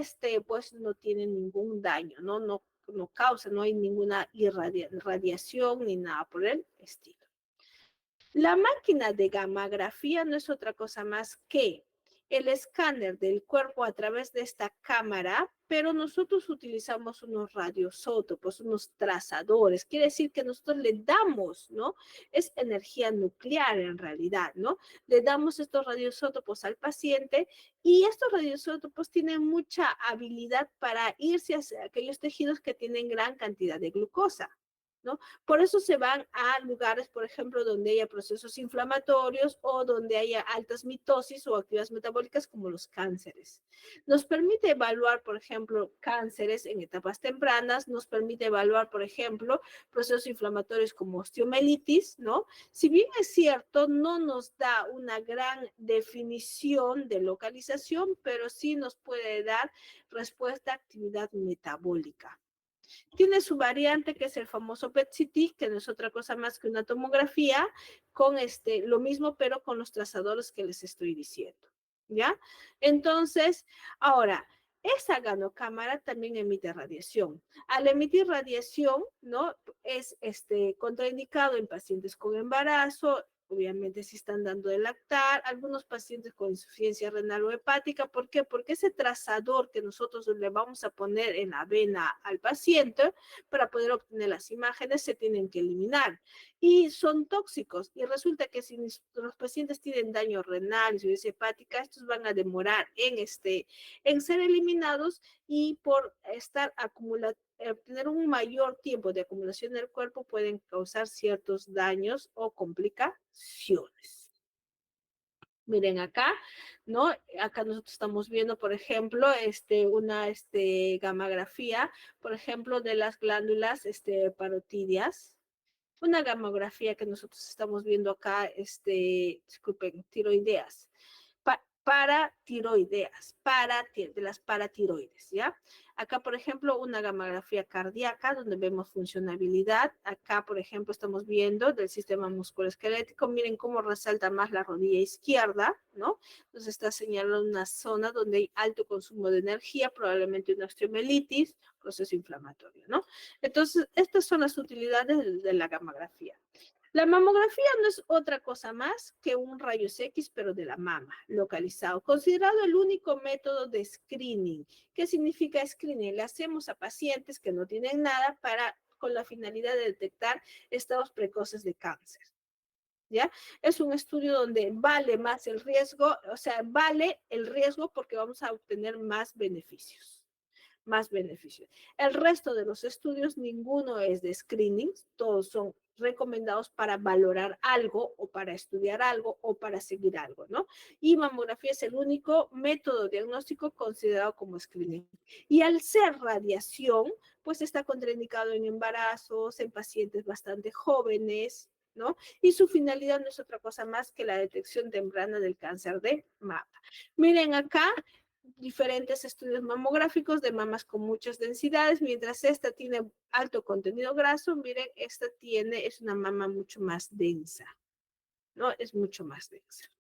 pues no tiene ningún daño, ¿no? No causa, no hay ninguna irradiación ni nada por el estilo. La máquina de gammagrafía no es otra cosa más que el escáner del cuerpo a través de esta cámara, pero nosotros utilizamos unos radiosótopos, unos trazadores. Quiere decir que nosotros le damos, ¿no? Es energía nuclear en realidad, ¿no? Le damos estos radiosótopos al paciente y estos radiosótopos tienen mucha habilidad para irse hacia aquellos tejidos que tienen gran cantidad de glucosa, ¿no? Por eso se van a lugares, por ejemplo, donde haya procesos inflamatorios o donde haya altas mitosis o actividades metabólicas como los cánceres. Nos permite evaluar, por ejemplo, cánceres en etapas tempranas, nos permite evaluar, por ejemplo, procesos inflamatorios como osteomelitis, ¿no? Si bien es cierto, no nos da una gran definición de localización, pero sí nos puede dar respuesta a actividad metabólica. Tiene su variante que es el famoso PET-CT, que no es otra cosa más que una tomografía con lo mismo, pero con los trazadores que les estoy diciendo, ¿ya? Entonces, ahora, esa ganocámara también emite radiación. Al emitir radiación, ¿no? Es contraindicado en pacientes con embarazo, obviamente si están dando de lactar, algunos pacientes con insuficiencia renal o hepática. ¿Por qué? Porque ese trazador que nosotros le vamos a poner en la vena al paciente para poder obtener las imágenes se tienen que eliminar y son tóxicos. Y resulta que si los pacientes tienen daño renal, insuficiencia hepática, estos van a demorar en ser eliminados y por estar acumulando, tener un mayor tiempo de acumulación en el cuerpo pueden causar ciertos daños o complicaciones. Miren acá, ¿no? Acá nosotros estamos viendo, por ejemplo, una gammagrafía, por ejemplo, de las glándulas parotidias. Una gamografía que nosotros estamos viendo acá, disculpen, tiroideas. Paratiroideas, de las paratiroides, ¿ya? Acá, por ejemplo, una gamografía cardíaca donde vemos funcionabilidad. Acá, por ejemplo, estamos viendo del sistema musculoesquelético. Miren cómo resalta más la rodilla izquierda, ¿no? Entonces está señalando una zona donde hay alto consumo de energía, probablemente una osteomelitis, proceso inflamatorio, ¿no? Entonces, estas son las utilidades de la gamografía. La mamografía no es otra cosa más que un rayos X, pero de la mama, localizado, considerado el único método de screening. ¿Qué significa screening? Le hacemos a pacientes que no tienen nada con la finalidad de detectar estados precoces de cáncer. ¿Ya? Es un estudio donde vale más el riesgo, o sea, vale el riesgo porque vamos a obtener más beneficios. El resto de los estudios, ninguno es de screening, todos son recomendados para valorar algo o para estudiar algo o para seguir algo, ¿no? Y mamografía es el único método diagnóstico considerado como screening. Y al ser radiación, pues está contraindicado en embarazos, en pacientes bastante jóvenes, ¿no? Y su finalidad no es otra cosa más que la detección temprana del cáncer de mama. Miren acá, diferentes estudios mamográficos de mamas con muchas densidades, mientras esta tiene alto contenido graso, miren, esta es una mama mucho más densa, ¿no? Es mucho más densa.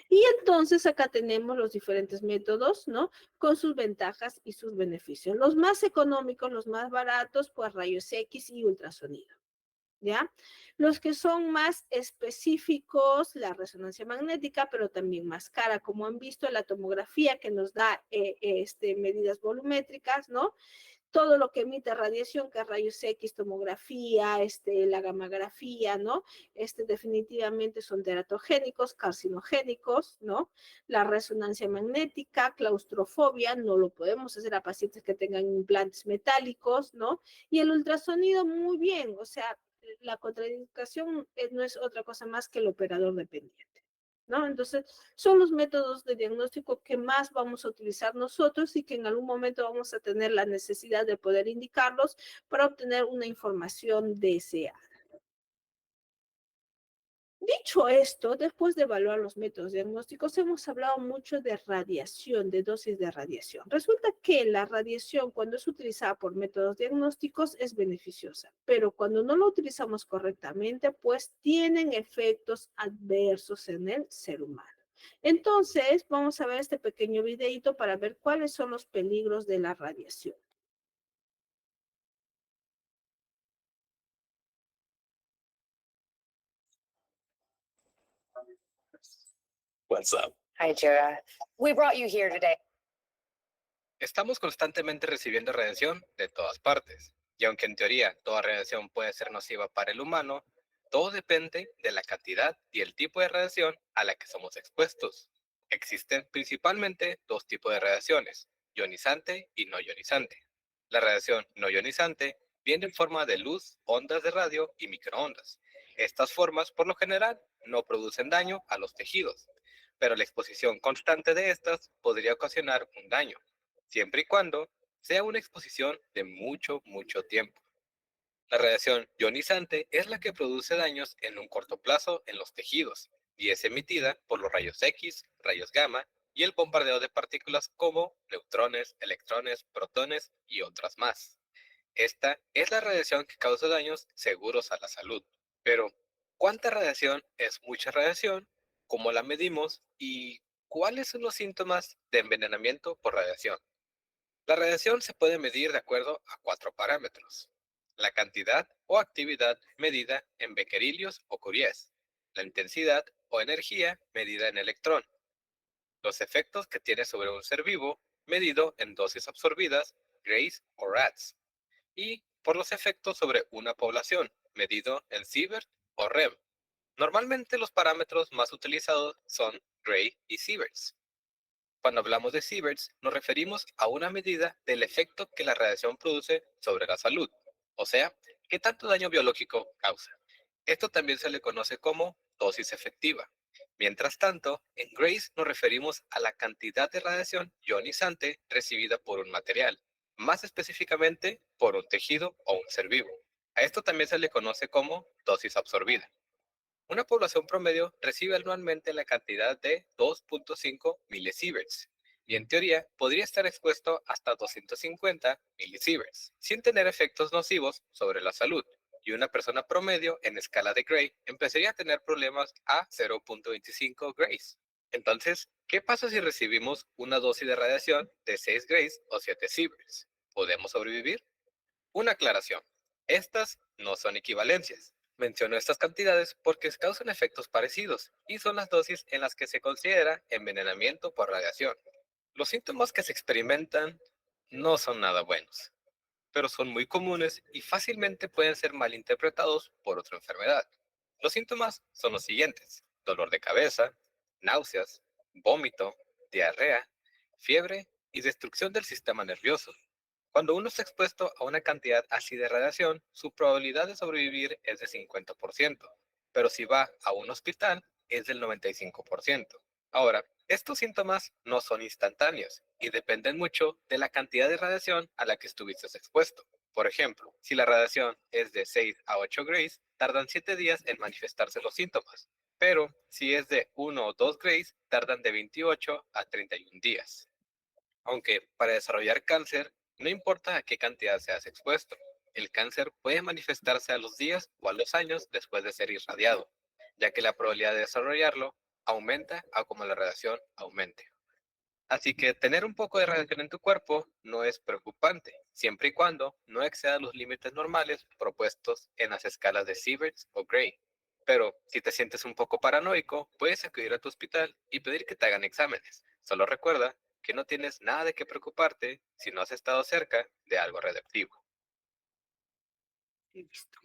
Y entonces acá tenemos los diferentes métodos, ¿no? Con sus ventajas y sus beneficios. Los más económicos, los más baratos, pues rayos X y ultrasonido. ¿Ya? Los que son más específicos, la resonancia magnética, pero también más cara, como han visto, la tomografía que nos da medidas volumétricas, ¿no? Todo lo que emite radiación, que es rayos X, tomografía, la gammagrafía, ¿no? Definitivamente son teratogénicos, carcinogénicos, ¿no? La resonancia magnética, claustrofobia, no lo podemos hacer a pacientes que tengan implantes metálicos, ¿no? Y el ultrasonido, muy bien, o sea, la contraindicación no es otra cosa más que el operador dependiente, ¿no? Entonces, son los métodos de diagnóstico que más vamos a utilizar nosotros y que en algún momento vamos a tener la necesidad de poder indicarlos para obtener una información deseada. Dicho esto, después de evaluar los métodos diagnósticos, hemos hablado mucho de radiación, de dosis de radiación. Resulta que la radiación, cuando es utilizada por métodos diagnósticos, es beneficiosa, pero cuando no lo utilizamos correctamente, pues tienen efectos adversos en el ser humano. Entonces, vamos a ver este pequeño videito para ver cuáles son los peligros de la radiación. What's up? Hi, Jira. We brought you here today. Estamos constantemente recibiendo radiación de todas partes, y aunque en teoría toda radiación puede ser nociva para el humano, todo depende de la cantidad y el tipo de radiación a la que somos expuestos. Existen principalmente dos tipos de radiaciones, ionizante y no ionizante. La radiación no ionizante viene en forma de luz, ondas de radio y microondas. Estas formas, por lo general, no producen daño a los tejidos, pero la exposición constante de estas podría ocasionar un daño, siempre y cuando sea una exposición de mucho tiempo. La radiación ionizante es la que produce daños en un corto plazo en los tejidos y es emitida por los rayos X, rayos gamma y el bombardeo de partículas como neutrones, electrones, protones y otras más. Esta es la radiación que causa daños seguros a la salud. Pero, ¿cuánta radiación es mucha radiación? ¿Cómo la medimos? ¿Y cuáles son los síntomas de envenenamiento por radiación? La radiación se puede medir de acuerdo a 4 parámetros. La cantidad o actividad medida en becquerelios o curies. La intensidad o energía medida en electrón. Los efectos que tiene sobre un ser vivo medido en dosis absorbidas, grays o rats. Y por los efectos sobre una población medido en sievert o rem. Normalmente los parámetros más utilizados son gray y sieverts. Cuando hablamos de sieverts, nos referimos a una medida del efecto que la radiación produce sobre la salud, o sea, qué tanto daño biológico causa. Esto también se le conoce como dosis efectiva. Mientras tanto, en grays nos referimos a la cantidad de radiación ionizante recibida por un material, más específicamente por un tejido o un ser vivo. A esto también se le conoce como dosis absorbida. Una población promedio recibe anualmente la cantidad de 2.5 milisieverts y en teoría podría estar expuesto hasta 250 milisieverts sin tener efectos nocivos sobre la salud, y una persona promedio en escala de Gray empezaría a tener problemas a 0.25 grays. Entonces, ¿qué pasa si recibimos una dosis de radiación de 6 grays o 7 sieverts? ¿Podemos sobrevivir? Una aclaración. Estas no son equivalencias. Menciono estas cantidades porque causan efectos parecidos y son las dosis en las que se considera envenenamiento por radiación. Los síntomas que se experimentan no son nada buenos, pero son muy comunes y fácilmente pueden ser malinterpretados por otra enfermedad. Los síntomas son los siguientes: dolor de cabeza, náuseas, vómito, diarrea, fiebre y destrucción del sistema nervioso. Cuando uno está expuesto a una cantidad así de radiación, su probabilidad de sobrevivir es de 50%, pero si va a un hospital es del 95%. Ahora, estos síntomas no son instantáneos y dependen mucho de la cantidad de radiación a la que estuviste expuesto. Por ejemplo, si la radiación es de 6 a 8 grays, tardan 7 días en manifestarse los síntomas, pero si es de 1 o 2 grays, tardan de 28 a 31 días. Aunque para desarrollar cáncer, no importa a qué cantidad seas expuesto, el cáncer puede manifestarse a los días o a los años después de ser irradiado, ya que la probabilidad de desarrollarlo aumenta a como la radiación aumente. Así que tener un poco de radiación en tu cuerpo no es preocupante, siempre y cuando no exceda los límites normales propuestos en las escalas de Sieverts o Gray. Pero si te sientes un poco paranoico, puedes acudir a tu hospital y pedir que te hagan exámenes. Solo recuerda que no tienes nada de qué preocuparte si no has estado cerca de algo radioactivo. Listo.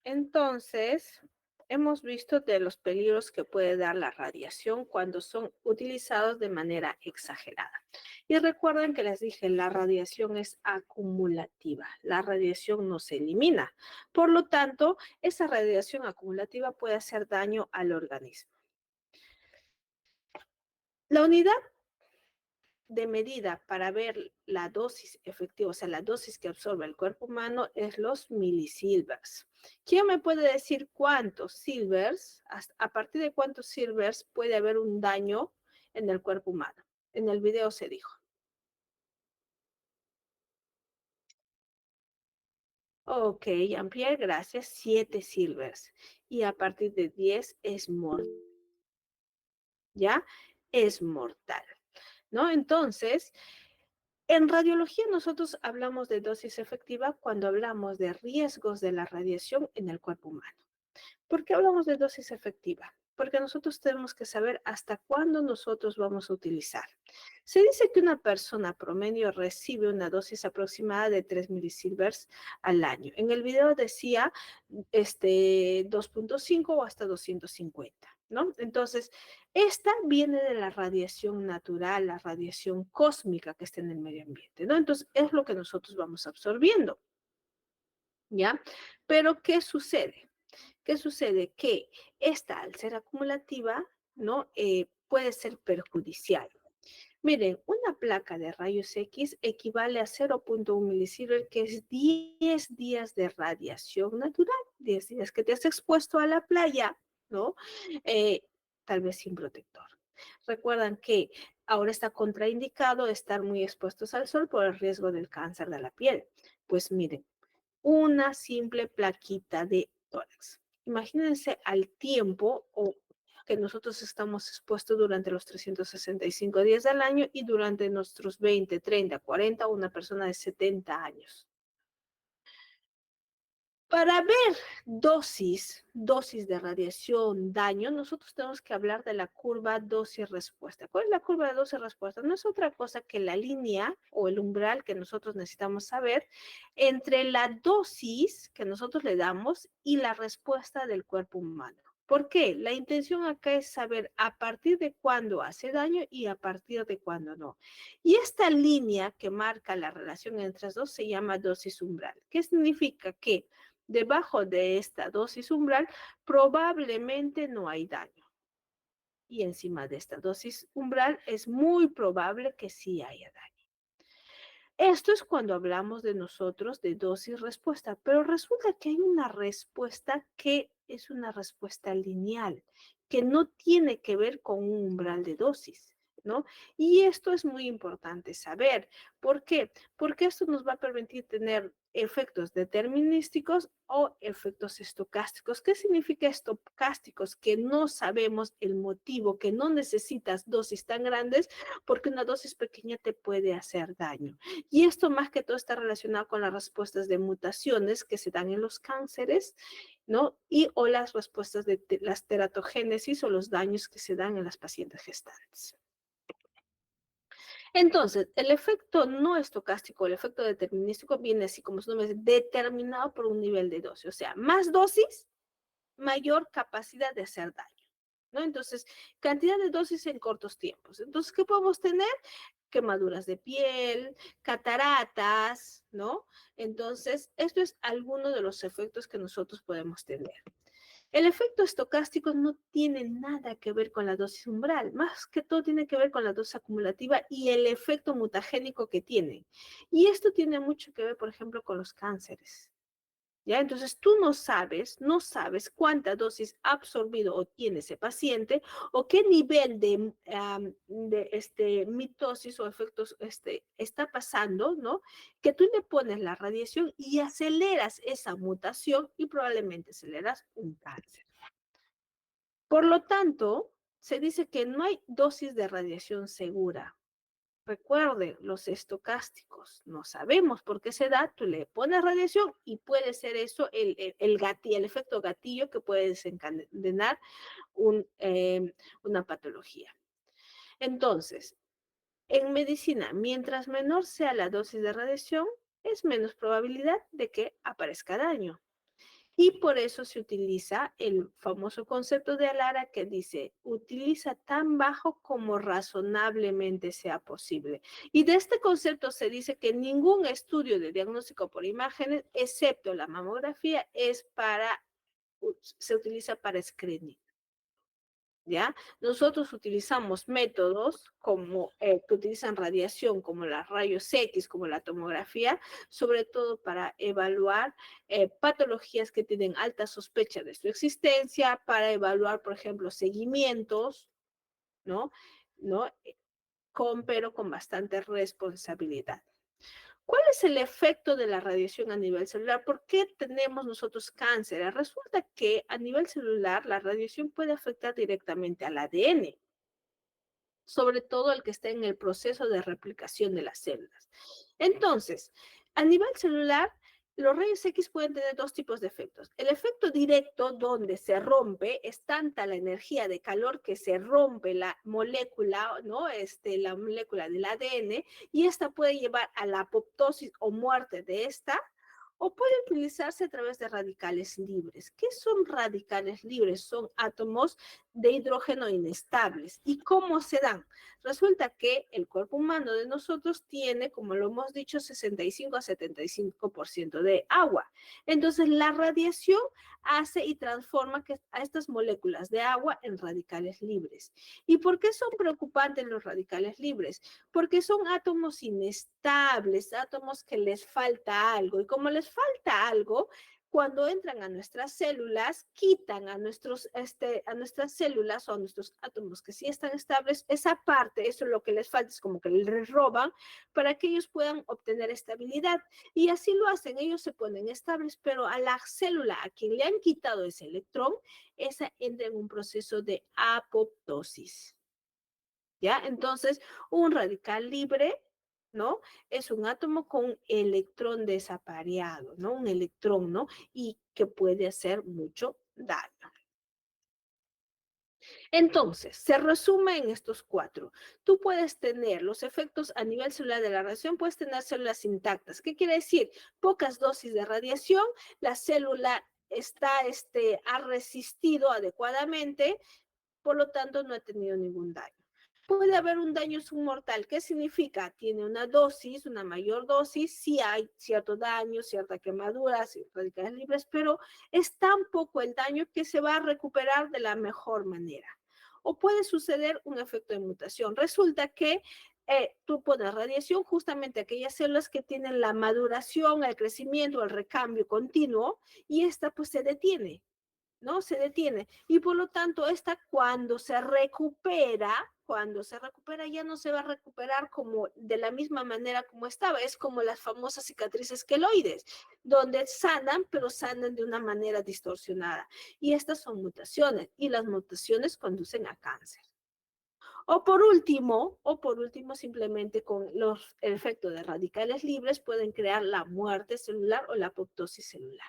Entonces, hemos visto de los peligros que puede dar la radiación cuando son utilizados de manera exagerada. Y recuerden que les dije, la radiación es acumulativa. La radiación no se elimina. Por lo tanto, esa radiación acumulativa puede hacer daño al organismo. La unidad de medida para ver la dosis efectiva, o sea, la dosis que absorbe el cuerpo humano es los milisilvers. ¿Quién me puede decir cuántos silvers, a partir de cuántos silvers puede haber un daño en el cuerpo humano? En el video se dijo. Ok, Jean-Pierre, gracias. 7 silvers. Y a partir de 10 es mortal. ¿Ya? Es mortal. ¿No? Entonces, en radiología nosotros hablamos de dosis efectiva cuando hablamos de riesgos de la radiación en el cuerpo humano. ¿Por qué hablamos de dosis efectiva? Porque nosotros tenemos que saber hasta cuándo nosotros vamos a utilizar. Se dice que una persona promedio recibe una dosis aproximada de 3 milisilvers al año. En el video decía 2.5 o hasta 250, ¿no? Entonces, esta viene de la radiación natural, la radiación cósmica que está en el medio ambiente, ¿no? Entonces, es lo que nosotros vamos absorbiendo, ¿ya? Pero, ¿qué sucede? ¿Qué sucede? Que esta, al ser acumulativa, ¿no? Puede ser perjudicial. Miren, una placa de rayos X equivale a 0.1 milisievert, que es 10 días de radiación natural, 10 días que te has expuesto a la playa, ¿no? Tal vez sin protector. Recuerdan que ahora está contraindicado estar muy expuestos al sol por el riesgo del cáncer de la piel. Pues miren, una simple plaquita de tórax. Imagínense al tiempo o que nosotros estamos expuestos durante los 365 días del año y durante nuestros 20, 30, 40, una persona de 70 años. Para ver dosis de radiación, daño, nosotros tenemos que hablar de la curva dosis-respuesta. ¿Cuál es la curva de dosis-respuesta? No es otra cosa que la línea o el umbral que nosotros necesitamos saber entre la dosis que nosotros le damos y la respuesta del cuerpo humano. ¿Por qué? La intención acá es saber a partir de cuándo hace daño y a partir de cuándo no. Y esta línea que marca la relación entre las dos se llama dosis umbral. ¿Qué significa? Que debajo de esta dosis umbral probablemente no hay daño. Y encima de esta dosis umbral es muy probable que sí haya daño. Esto es cuando hablamos de nosotros de dosis-respuesta, pero resulta que hay una respuesta que es una respuesta lineal, que no tiene que ver con un umbral de dosis, ¿no? Y esto es muy importante saber. ¿Por qué? Porque esto nos va a permitir tener efectos determinísticos o efectos estocásticos. ¿Qué significa estocásticos? Que no sabemos el motivo, que no necesitas dosis tan grandes porque una dosis pequeña te puede hacer daño. Y esto más que todo está relacionado con las respuestas de mutaciones que se dan en los cánceres, ¿no? Y o las respuestas de las teratogénesis o los daños que se dan en las pacientes gestantes. Entonces, el efecto no estocástico, el efecto determinístico viene así como su nombre dice, determinado por un nivel de dosis. O sea, más dosis, mayor capacidad de hacer daño, ¿no? Entonces, cantidad de dosis en cortos tiempos. Entonces, ¿qué podemos tener? Quemaduras de piel, cataratas, ¿no? Entonces, esto es alguno de los efectos que nosotros podemos tener. El efecto estocástico no tiene nada que ver con la dosis umbral, más que todo tiene que ver con la dosis acumulativa y el efecto mutagénico que tiene. Y esto tiene mucho que ver, por ejemplo, con los cánceres. ¿Ya? Entonces tú no sabes cuánta dosis ha absorbido o tiene ese paciente o qué nivel de mitosis o efectos está pasando, ¿no? Que tú le pones la radiación y aceleras esa mutación y probablemente aceleras un cáncer. Por lo tanto, se dice que no hay dosis de radiación segura. Recuerden, los estocásticos, no sabemos por qué se da, tú le pones radiación y puede ser eso el efecto gatillo que puede desencadenar una patología. Entonces, en medicina, mientras menor sea la dosis de radiación, es menos probabilidad de que aparezca daño. Y por eso se utiliza el famoso concepto de Alara que dice, utiliza tan bajo como razonablemente sea posible. Y de este concepto se dice que ningún estudio de diagnóstico por imágenes, excepto la mamografía, se utiliza para screening. ¿Ya? Nosotros utilizamos métodos que utilizan radiación, como los rayos X, como la tomografía, sobre todo para evaluar patologías que tienen alta sospecha de su existencia, para evaluar, por ejemplo, seguimientos, ¿no? Pero con bastante responsabilidad. ¿Cuál es el efecto de la radiación a nivel celular? ¿Por qué tenemos nosotros cáncer? Resulta que a nivel celular la radiación puede afectar directamente al ADN, sobre todo el que está en el proceso de replicación de las células. Entonces, a nivel celular, los rayos X pueden tener dos tipos de efectos. El efecto directo, donde se rompe, es tanta la energía de calor que se rompe la molécula, ¿no? La molécula del ADN, y esta puede llevar a la apoptosis o muerte de esta, o puede utilizarse a través de radicales libres. ¿Qué son radicales libres? Son átomos de hidrógeno inestables. ¿Y cómo se dan? Resulta que el cuerpo humano de nosotros tiene, como lo hemos dicho, 65 a 75% de agua. Entonces, la radiación hace y transforma a estas moléculas de agua en radicales libres. ¿Y por qué son preocupantes los radicales libres? Porque son átomos inestables, átomos que les falta algo. Y como les falta algo, cuando entran a nuestras células, quitan a nuestras células o a nuestros átomos que sí están estables, esa parte, eso es lo que les falta, es como que les roban para que ellos puedan obtener estabilidad. Y así lo hacen, ellos se ponen estables, pero a la célula a quien le han quitado ese electrón, esa entra en un proceso de apoptosis. ¿Ya? Entonces, un radical libre, ¿no? Es un átomo con electrón desapareado, ¿no? Un electrón, ¿no? Y que puede hacer mucho daño. Entonces, se resume en estos cuatro. Tú puedes tener los efectos a nivel celular de la radiación, puedes tener células intactas. ¿Qué quiere decir? Pocas dosis de radiación, la célula ha resistido adecuadamente, por lo tanto no ha tenido ningún daño. Puede haber un daño submortal. ¿Qué significa? Tiene una dosis, una mayor dosis, sí hay cierto daño, cierta quemadura, radicales libres, pero es tan poco el daño que se va a recuperar de la mejor manera. O puede suceder un efecto de mutación. Resulta que tú pones radiación justamente a aquellas células que tienen la maduración, el crecimiento, el recambio continuo, y esta pues se detiene. ¿No? Se detiene. Y por lo tanto, esta cuando se recupera ya no se va a recuperar como de la misma manera como estaba. Es como las famosas cicatrices queloides, donde sanan, pero sanan de una manera distorsionada. Y estas son mutaciones, y las mutaciones conducen a cáncer. O por último, simplemente con el efecto de radicales libres pueden crear la muerte celular o la apoptosis celular.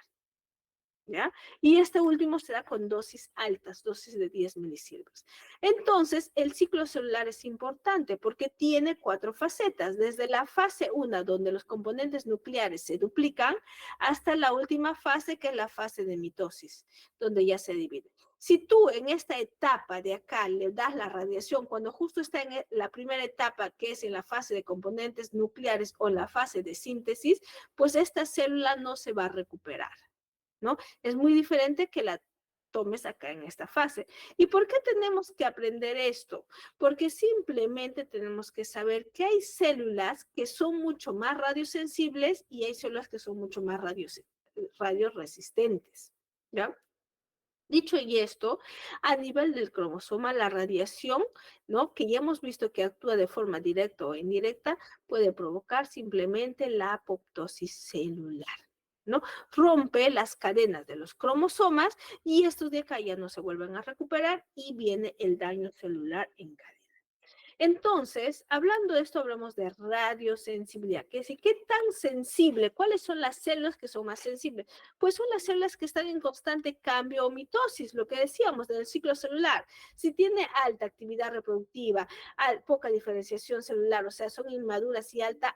¿Ya? Y este último se da con dosis altas, dosis de 10 milisieverts. Entonces, el ciclo celular es importante porque tiene 4 facetas, desde la fase 1, donde los componentes nucleares se duplican, hasta la última fase, que es la fase de mitosis, donde ya se divide. Si tú en esta etapa de acá le das la radiación, cuando justo está en la primera etapa, que es en la fase de componentes nucleares o la fase de síntesis, pues esta célula no se va a recuperar, ¿no? Es muy diferente que la tomes acá en esta fase. ¿Y por qué tenemos que aprender esto? Porque simplemente tenemos que saber que hay células que son mucho más radiosensibles y hay células que son mucho más radioresistentes, ¿ya? Dicho y esto, a nivel del cromosoma, la radiación, ¿no? Que ya hemos visto que actúa de forma directa o indirecta, puede provocar simplemente la apoptosis celular, ¿no? Rompe las cadenas de los cromosomas y estos de acá ya no se vuelven a recuperar y viene el daño celular en cadena. Entonces, hablando de esto, hablamos de radiosensibilidad. ¿Qué es? ¿Qué tan sensible? ¿Cuáles son las células que son más sensibles? Pues son las células que están en constante cambio o mitosis, lo que decíamos del ciclo celular. Si tiene alta actividad reproductiva, poca diferenciación celular, o sea, son inmaduras y alta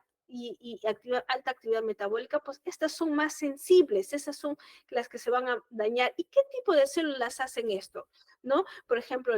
alta actividad metabólica, pues estas son más sensibles, esas son las que se van a dañar. ¿Y qué tipo de células hacen esto? ¿No? Por ejemplo,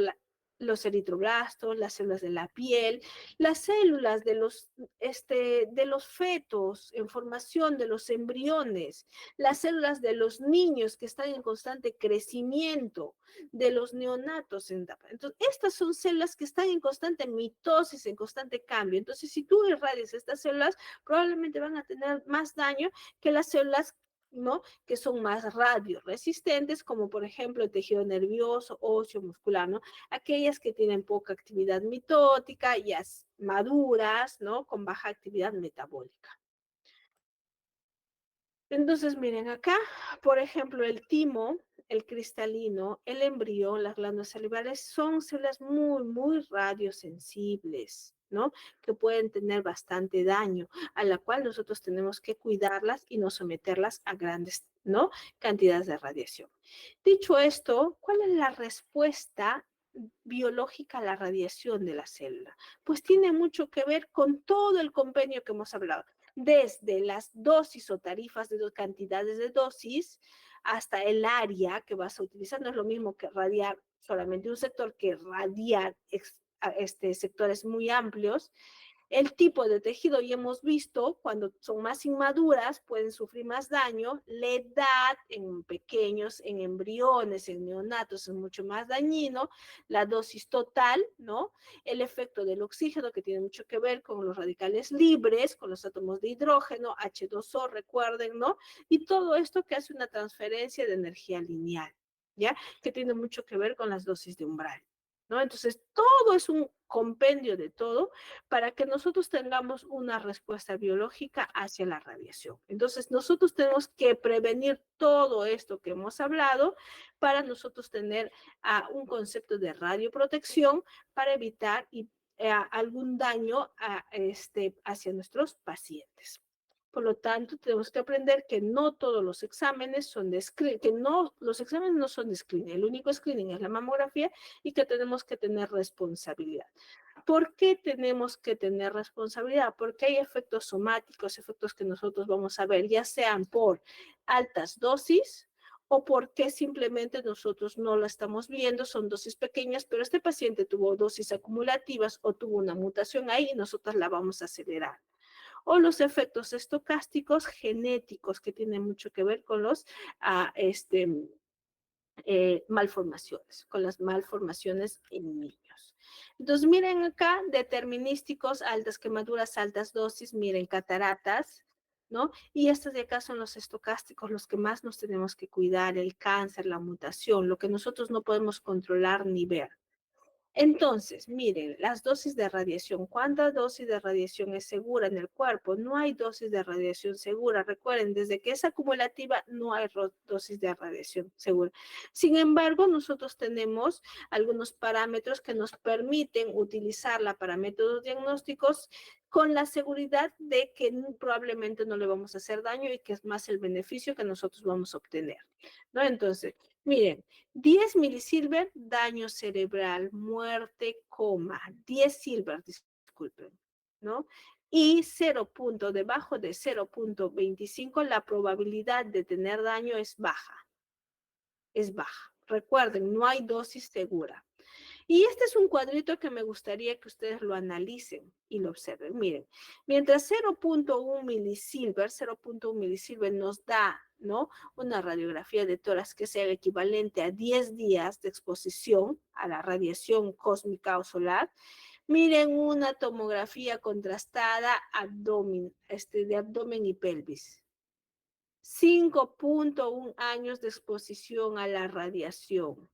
los eritroblastos, las células de la piel, las células de los fetos en formación, de los embriones, las células de los niños que están en constante crecimiento, de los neonatos en etapa. Entonces, estas son células que están en constante mitosis, en constante cambio. Entonces, si tú irradias estas células, probablemente van a tener más daño que las células, ¿no? Que son más radioresistentes, como por ejemplo el tejido nervioso, óseo, muscular, ¿no? Aquellas que tienen poca actividad mitótica, ya maduras, ¿no? Con baja actividad metabólica. Entonces, miren acá, por ejemplo, el timo, el cristalino, el embrión, las glándulas salivales son células muy radiosensibles, ¿no? Que pueden tener bastante daño, a la cual nosotros tenemos que cuidarlas y no someterlas a grandes, ¿no? Cantidades de radiación. Dicho esto, ¿cuál es la respuesta biológica a la radiación de la célula? Pues tiene mucho que ver con todo el compendio que hemos hablado, desde las dosis o tarifas de cantidades de dosis hasta el área que vas a utilizar. No es lo mismo que radiar solamente un sector que radiar sectores muy amplios. El tipo de tejido, ya hemos visto, cuando son más inmaduras pueden sufrir más daño. La edad en pequeños, en embriones, en neonatos es mucho más dañino. La dosis total, ¿no? El efecto del oxígeno, que tiene mucho que ver con los radicales libres, con los átomos de hidrógeno, H2O, recuerden, ¿no? Y todo esto que hace una transferencia de energía lineal, ¿ya? Que tiene mucho que ver con las dosis de umbral, ¿no? Entonces, todo es un compendio de todo para que nosotros tengamos una respuesta biológica hacia la radiación. Entonces, nosotros tenemos que prevenir todo esto que hemos hablado para nosotros tener un concepto de radioprotección para evitar algún daño hacia nuestros pacientes. Por lo tanto, tenemos que aprender que no todos los exámenes son de screening, que no, los exámenes no son de screening, el único screening es la mamografía y que tenemos que tener responsabilidad. ¿Por qué tenemos que tener responsabilidad? Porque hay efectos somáticos, efectos que nosotros vamos a ver, ya sean por altas dosis o porque simplemente nosotros no la estamos viendo, son dosis pequeñas, pero este paciente tuvo dosis acumulativas o tuvo una mutación ahí y nosotros la vamos a acelerar. O los efectos estocásticos genéticos que tienen mucho que ver con los malformaciones, con las malformaciones en niños. Entonces, miren acá, determinísticos, altas quemaduras, altas dosis, miren, cataratas, ¿no? Y estos de acá son los estocásticos, los que más nos tenemos que cuidar, el cáncer, la mutación, lo que nosotros no podemos controlar ni ver. Entonces, miren, las dosis de radiación. ¿Cuánta dosis de radiación es segura en el cuerpo? No hay dosis de radiación segura. Recuerden, desde que es acumulativa, no hay dosis de radiación segura. Sin embargo, nosotros tenemos algunos parámetros que nos permiten utilizarla para métodos diagnósticos con la seguridad de que probablemente no le vamos a hacer daño y que es más el beneficio que nosotros vamos a obtener, ¿no? Entonces, miren, 10 milisilver, daño cerebral, muerte, coma. 10 silver, disculpen, ¿no? Y debajo de 0.25, la probabilidad de tener daño es baja. Es baja. Recuerden, no hay dosis segura. Y este es un cuadrito que me gustaría que ustedes lo analicen y lo observen. Miren, mientras 0.1 milisilver nos da, ¿no? Una radiografía de tórax que sea el equivalente a 10 días de exposición a la radiación cósmica o solar. Miren una tomografía contrastada de abdomen y pelvis. 5.1 años de exposición a la radiación.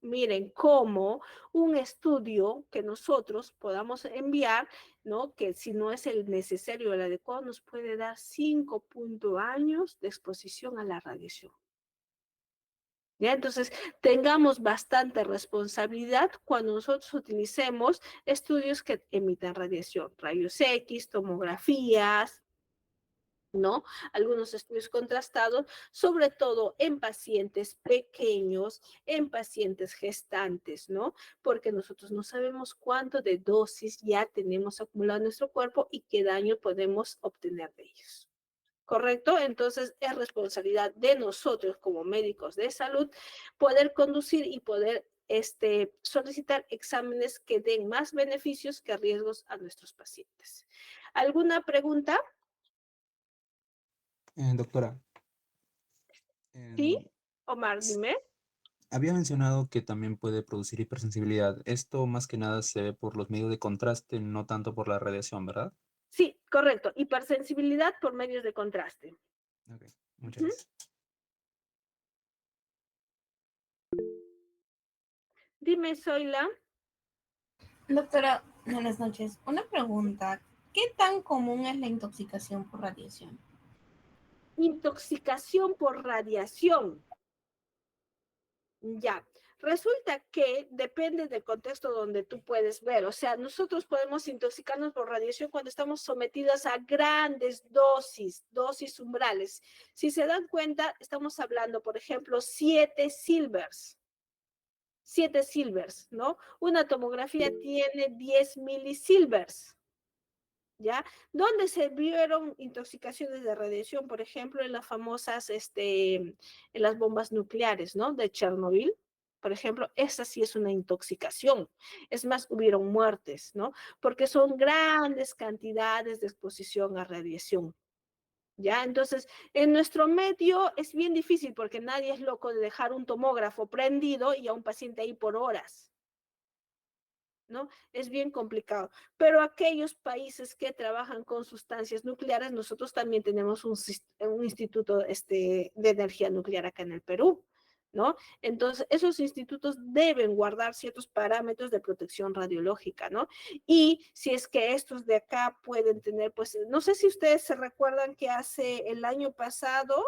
Miren cómo un estudio que nosotros podamos enviar, ¿no? Que si no es el necesario o el adecuado, nos puede dar 5 años de exposición a la radiación. ¿Ya? Entonces, tengamos bastante responsabilidad cuando nosotros utilicemos estudios que emitan radiación, rayos X, tomografías, ¿no? Algunos estudios contrastados, sobre todo en pacientes pequeños, en pacientes gestantes, ¿no? Porque nosotros no sabemos cuánto de dosis ya tenemos acumulado en nuestro cuerpo y qué daño podemos obtener de ellos. ¿Correcto? Entonces, es responsabilidad de nosotros como médicos de salud poder conducir y poder solicitar exámenes que den más beneficios que riesgos a nuestros pacientes. ¿Alguna pregunta? Doctora, Sí, em, Omar, dime. había mencionado que también puede producir hipersensibilidad. Esto más que nada se ve por los medios de contraste, no tanto por la radiación, ¿verdad? Sí, correcto. Hipersensibilidad por medios de contraste. Ok, muchas gracias. Dime, Zoila. Doctora, buenas noches. Una pregunta. ¿Qué tan común es la intoxicación por radiación? Intoxicación por radiación. Ya, resulta que depende del contexto donde tú puedes ver. O sea, nosotros podemos intoxicarnos por radiación cuando estamos sometidas a grandes dosis umbrales. Si se dan cuenta, estamos hablando, por ejemplo, 7 silvers. 7 silvers, ¿no? Una tomografía tiene 10 milisilvers. ¿Ya? ¿Dónde se vieron intoxicaciones de radiación? Por ejemplo, en las famosas, en las bombas nucleares, ¿no? De Chernobyl. Por ejemplo, esa sí es una intoxicación. Es más, hubieron muertes, ¿no? Porque son grandes cantidades de exposición a radiación. ¿Ya? Entonces, en nuestro medio es bien difícil porque nadie es loco de dejar un tomógrafo prendido y a un paciente ahí por horas. ¿No? Es bien complicado. Pero aquellos países que trabajan con sustancias nucleares, nosotros también tenemos un instituto de energía nuclear acá en el Perú, ¿no? Entonces, esos institutos deben guardar ciertos parámetros de protección radiológica, ¿no? Y si es que estos de acá pueden tener, pues, no sé si ustedes se recuerdan que el año pasado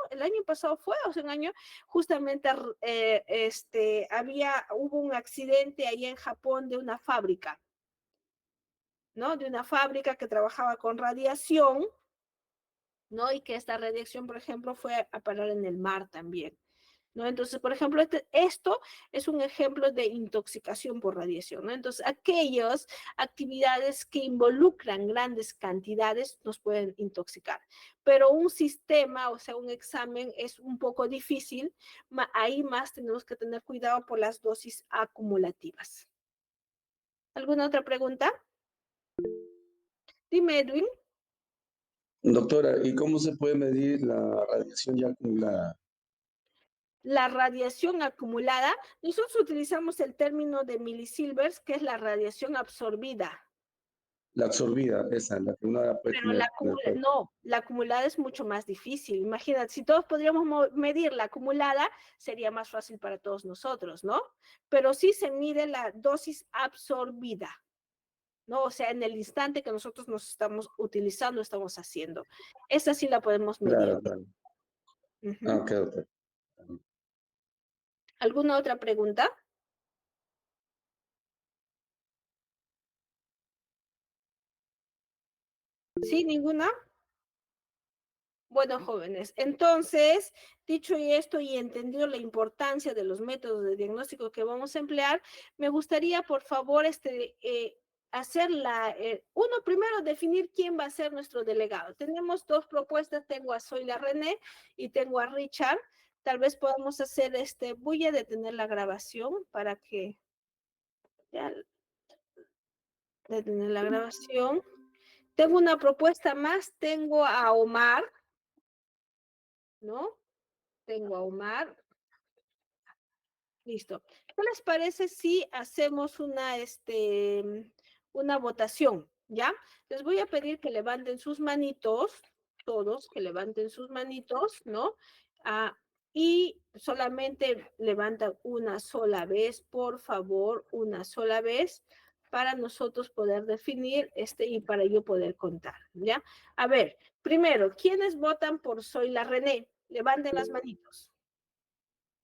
fue, o sea, un año, justamente hubo un accidente ahí en Japón de una fábrica, ¿no? De una fábrica que trabajaba con radiación, ¿no? Y que esta radiación, por ejemplo, fue a parar en el mar también, ¿no? Entonces, por ejemplo, esto es un ejemplo de intoxicación por radiación, ¿no? Entonces, aquellas actividades que involucran grandes cantidades nos pueden intoxicar, pero un sistema, o sea, un examen es un poco difícil, ahí más tenemos que tener cuidado por las dosis acumulativas. ¿Alguna otra pregunta? Dime, Edwin. Doctora, ¿y cómo se puede medir la radiación ya acumulada? La radiación acumulada, nosotros utilizamos el término de milisilvers, que es la radiación absorbida. La absorbida, esa, la que uno puede Pero tener en el cuerpo. no, la acumulada es mucho más difícil. Imagínate, si todos podríamos medir la acumulada, sería más fácil para todos nosotros, ¿no? Pero sí se mide la dosis absorbida, ¿no? O sea, en el instante que nosotros nos estamos utilizando, estamos haciendo. Esa sí la podemos medir. Claro, claro. Ujú. Ok, doctor. ¿Alguna otra pregunta? ¿Sí? ¿Ninguna? Bueno, jóvenes, entonces, dicho esto y entendido la importancia de los métodos de diagnóstico que vamos a emplear, me gustaría, por favor, uno primero definir quién va a ser nuestro delegado. Tenemos dos propuestas, tengo a Zoila René y tengo a Richard. Tal vez podamos hacer voy a detener la grabación para que ya detener la grabación. Tengo una propuesta más, tengo a Omar, ¿no? Tengo a Omar. Listo. ¿Qué les parece si hacemos una votación? ¿Ya? Les voy a pedir que levanten sus manitos, todos que levanten sus manitos, ¿no? Y solamente levantan una sola vez, por favor, una sola vez, para nosotros poder definir y para yo poder contar, ¿ya? A ver, primero, ¿quiénes votan por Soy la René? Levanten las manitos.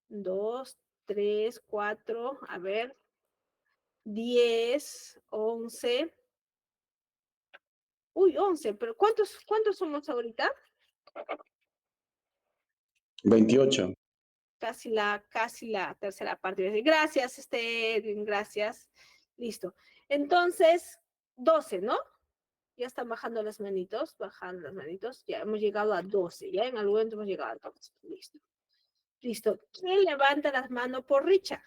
2, 3, 4, a ver. 10, 11. Uy, 11, pero ¿cuántos somos ahorita? 28. Casi la tercera parte. Gracias, Edwin, gracias. Listo. Entonces, 12, ¿no? Ya están bajando las manitos, Ya hemos llegado a 12, ya en algún momento hemos llegado a 12. Listo. Listo. ¿Quién levanta las manos por Richard?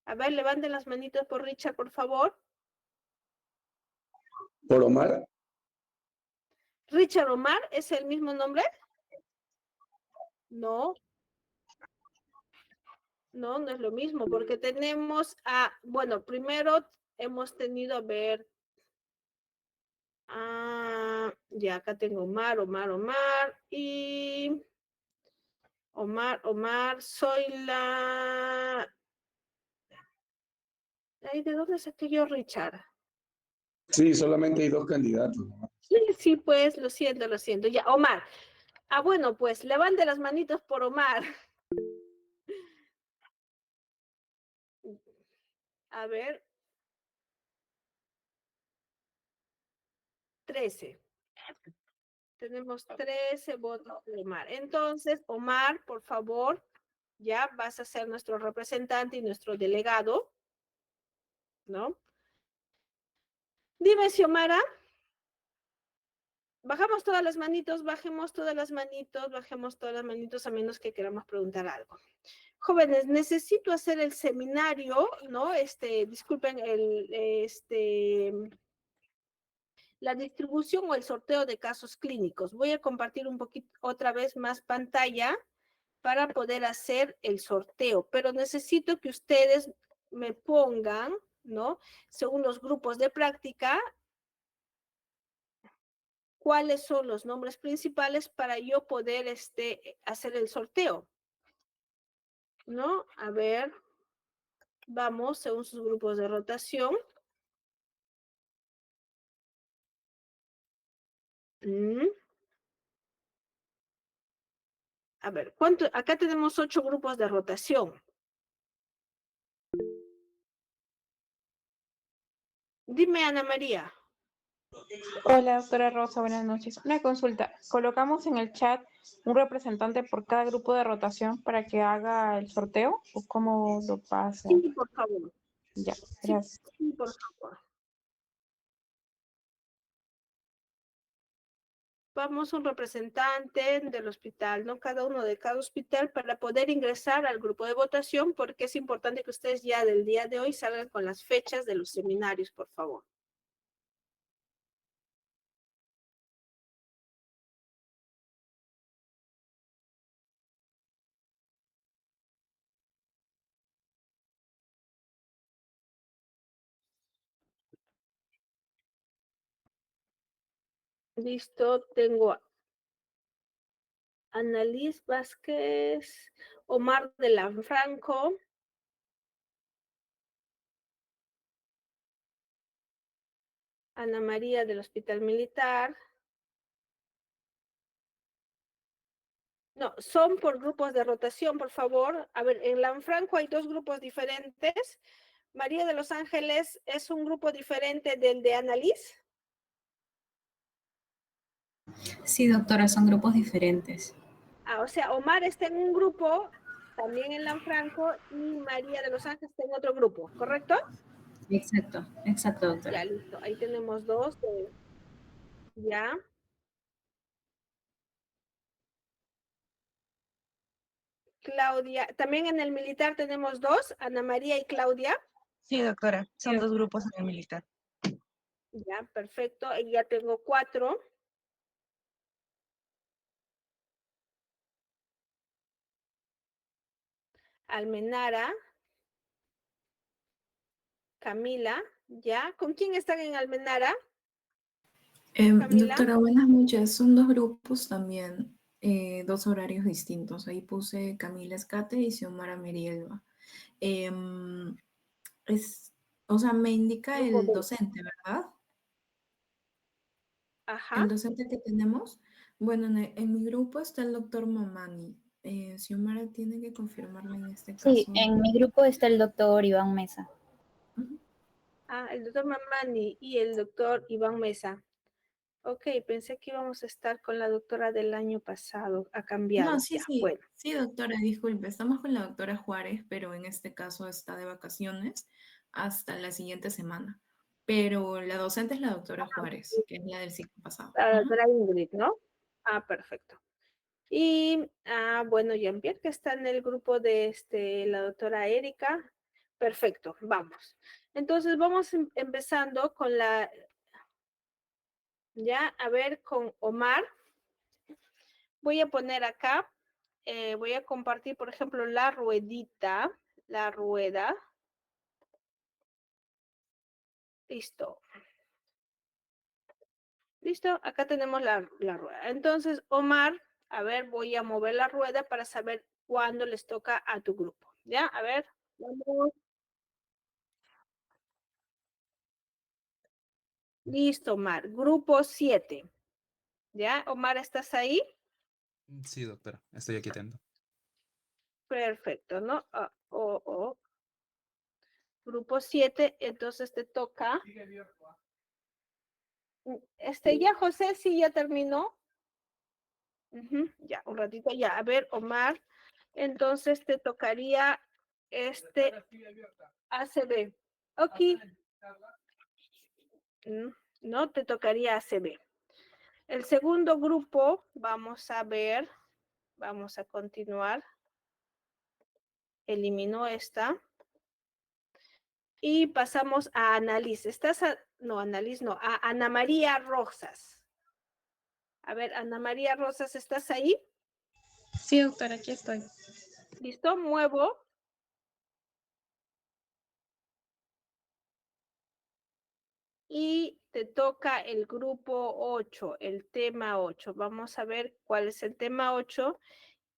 A ver, levanten las manitos por Richard, por favor. ¿Por Omar? ¿Richard Omar es el mismo nombre? No. No, no es lo mismo, porque tenemos bueno, primero hemos tenido, a ver, ya acá tengo Omar, y Omar, soy la... Ay, ¿de dónde saqué yo, Richard? Sí, solamente hay 2 candidatos. Sí, pues, lo siento, ya, Omar. Bueno, pues, levante las manitos por Omar. A ver. 13. Tenemos 13 votos de Omar. Entonces, Omar, por favor, ya vas a ser nuestro representante y nuestro delegado, ¿no? Dime, Xiomara. Bajamos todas las manitos, bajemos todas las manitos, a menos que queramos preguntar algo. Jóvenes, necesito hacer el seminario, ¿no? Disculpen, la distribución o el sorteo de casos clínicos. Voy a compartir un poquito, otra vez más pantalla para poder hacer el sorteo, pero necesito que ustedes me pongan, ¿no? Según los grupos de práctica, cuáles son los nombres principales para yo poder hacer el sorteo, ¿no? A ver, vamos según sus grupos de rotación. A ver, acá tenemos 8 grupos de rotación. Dime, Ana María. Hola, doctora Rosa, buenas noches. Una consulta. ¿Colocamos en el chat un representante por cada grupo de rotación para que haga el sorteo o cómo lo pasa? Sí, por favor. Ya, gracias. Sí, por favor. Vamos un representante del hospital, ¿no? Cada uno de cada hospital para poder ingresar al grupo de votación, porque es importante que ustedes ya del día de hoy salgan con las fechas de los seminarios, por favor. Listo, tengo a Annalise Vázquez, Omar de Lanfranco, Ana María del Hospital Militar. No, son por grupos de rotación, por favor. A ver, en Lanfranco hay 2 grupos diferentes. María de los Ángeles es un grupo diferente del de Annalise. Sí, doctora, son grupos diferentes. O sea, Omar está en un grupo, también en Lanfranco, y María de los Ángeles está en otro grupo, ¿correcto? Exacto, doctora. Ya, listo. Ahí tenemos 2. Ya. Claudia, también en el militar tenemos 2, Ana María y Claudia. Sí, doctora, son 2 grupos en el militar. Ya, perfecto. Y ya tengo 4. Almenara. Camila, ¿ya? ¿Con quién están en Almenara? Camila. Doctora, buenas noches. Son dos grupos también, dos horarios distintos. Ahí puse Camila Escate y Xiomara Merielba. Em, es, o sea, me indica Grupo el B. docente, ¿verdad? Ajá. El docente que tenemos. Bueno, en mi grupo está el doctor Mamani. Xiomara tiene que confirmarme en este caso. Sí, en mi grupo está el doctor Iván Mesa. Ah, el doctor Mamani y el doctor Iván Mesa. Ok, pensé que íbamos a estar con la doctora del año pasado. Ha cambiado. No, sí, Ya, sí. bueno. Sí, doctora, disculpe. Estamos con la doctora Juárez, pero en este caso está de vacaciones hasta la siguiente semana. Pero la docente es la doctora Juárez, que es la del ciclo pasado. La doctora Ingrid, ¿no? Ah, perfecto. Y, bueno, Jean-Pierre, que está en el grupo de la doctora Erika. Perfecto, vamos. Entonces, vamos empezando con ya, a ver, con Omar. Voy a poner acá, voy a compartir, por ejemplo, la ruedita, la rueda. Listo. Listo, acá tenemos la rueda. Entonces, Omar, a ver, voy a mover la rueda para saber cuándo les toca a tu grupo. ¿Ya? A ver, vamos. Listo, Omar. Grupo 7. ¿Ya? Omar, ¿estás ahí? Sí, doctora, estoy aquí atento. Perfecto, ¿no? Grupo 7, entonces te toca. Ya, José, sí, ya terminó. Ya, un ratito, ya. A ver, Omar, entonces te tocaría ACB. Ok. No, te tocaría ACB. El segundo grupo, vamos a ver, vamos a continuar. Elimino esta. Y pasamos a Annalise. Annalise no, a Ana María Rosas. A ver, Ana María Rosas, ¿estás ahí? Sí, doctora, aquí estoy. ¿Listo? Muevo. Y te toca el grupo 8, el tema 8. Vamos a ver cuál es el tema 8.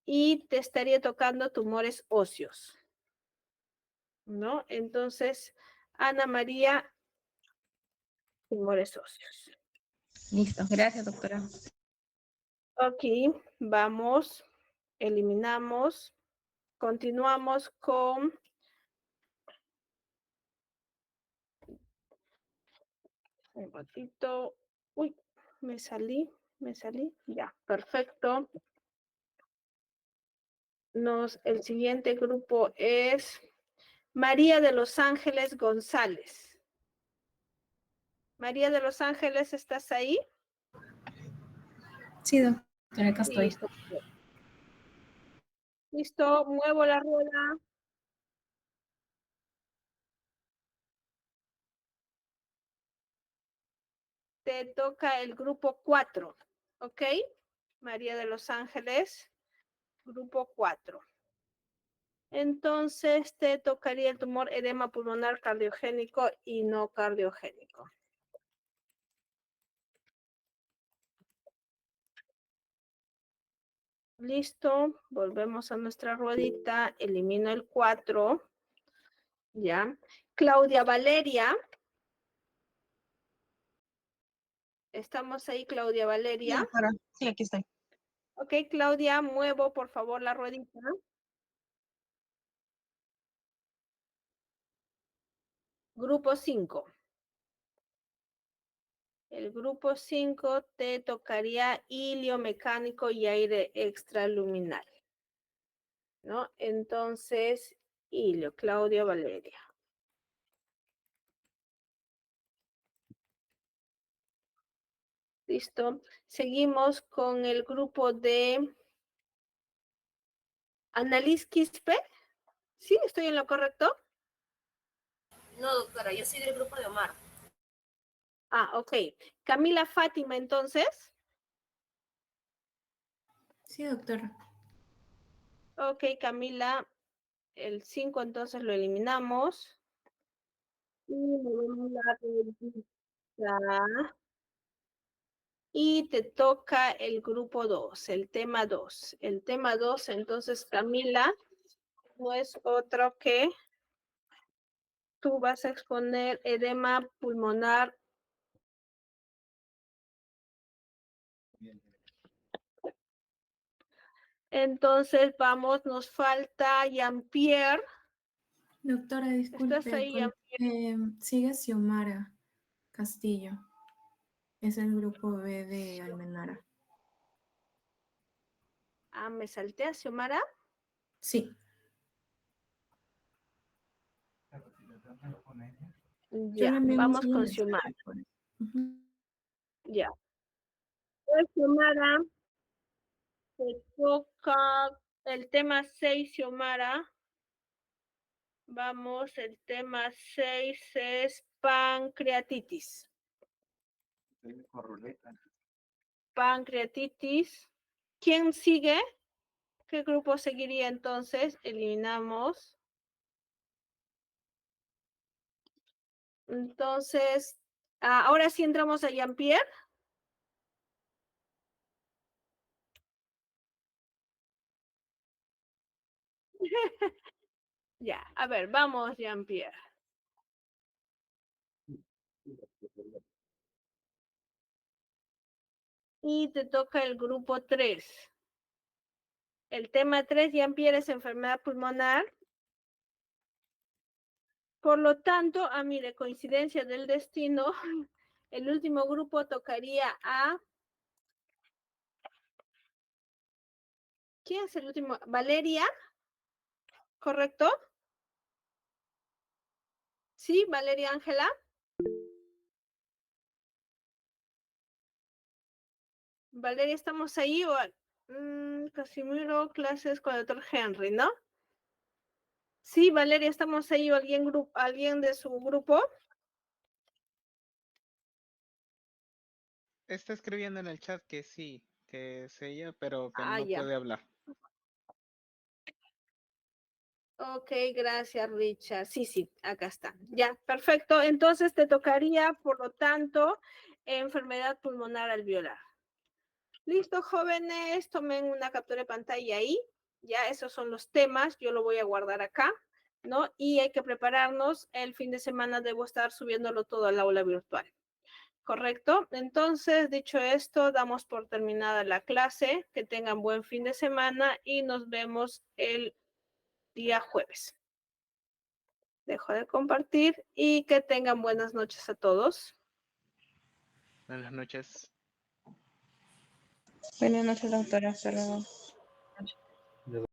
Y te estaría tocando tumores óseos, ¿no? Entonces, Ana María, tumores óseos. Listo, gracias, doctora. Ok, vamos, eliminamos, continuamos con un ratito. Uy, me salí, ya, perfecto. El siguiente grupo es María de los Ángeles González. María de los Ángeles, ¿estás ahí? Sí, doctora, acá estoy. Listo. Listo, muevo la rueda. Te toca el grupo 4, ¿ok? María de los Ángeles, grupo 4. Entonces te tocaría el tumor edema pulmonar cardiogénico y no cardiogénico. Listo, volvemos a nuestra ruedita, elimino el 4. Ya. Claudia Valeria. ¿Estamos ahí, Claudia Valeria? Sí, doctora. Sí, aquí estoy. Ok, Claudia, muevo por favor la ruedita. Grupo 5. El grupo 5 te tocaría hilio mecánico y aire extraluminal, ¿no? Entonces, hilio, Claudia Valeria. Listo. Seguimos con el grupo de Annalise Quispe. ¿Sí? ¿Estoy en lo correcto? No, doctora, yo soy del grupo de Omar. Ah, ok. Camila Fátima, entonces. Sí, doctora. Ok, Camila, el 5 entonces lo eliminamos. Y movemos la ruedita. Y te toca el grupo 2, el tema 2. El tema 2, entonces, Camila, no es otro que tú vas a exponer edema pulmonar. Entonces, vamos, nos falta Jean-Pierre. Doctora, disculpe, ¿Estás ahí, Jean-Pierre? sigue Xiomara Castillo. Es el grupo B de Almenara. Ah, ¿me salté a Xiomara? Sí. Ya, vamos con Xiomara. Ya. Pues, Xiomara, te toca el tema 6, Xiomara. Vamos, el tema 6 es pancreatitis. Pancreatitis. ¿Quién sigue? ¿Qué grupo seguiría entonces? Eliminamos. Entonces, ahora sí entramos a Jean-Pierre. Ya, a ver, vamos, Jean-Pierre. Y te toca el grupo 3. El tema 3, Jean-Pierre, es enfermedad pulmonar. Por lo tanto, mire, coincidencia del destino, el último grupo tocaría a... ¿Quién es el último? Valeria, ¿correcto? Sí, Valeria Ángela. Valeria, ¿estamos ahí? O Casimiro, clases con el doctor Henry, ¿no? Sí, Valeria, ¿estamos ahí? ¿O alguien de su grupo? Está escribiendo en el chat que sí, que es ella, pero que no Ya. puede hablar. Ok, gracias, Richard. Sí, acá está. Ya, perfecto. Entonces te tocaría, por lo tanto, enfermedad pulmonar alveolar. Listo, jóvenes, tomen una captura de pantalla ahí. Ya, esos son los temas. Yo lo voy a guardar acá, ¿no? Y hay que prepararnos. El fin de semana debo estar subiéndolo todo al aula virtual. ¿Correcto? Entonces, dicho esto, damos por terminada la clase. Que tengan buen fin de semana y nos vemos el día jueves. Dejo de compartir y que tengan buenas noches a todos. Buenas noches. Buenas noches, doctora. Hasta luego.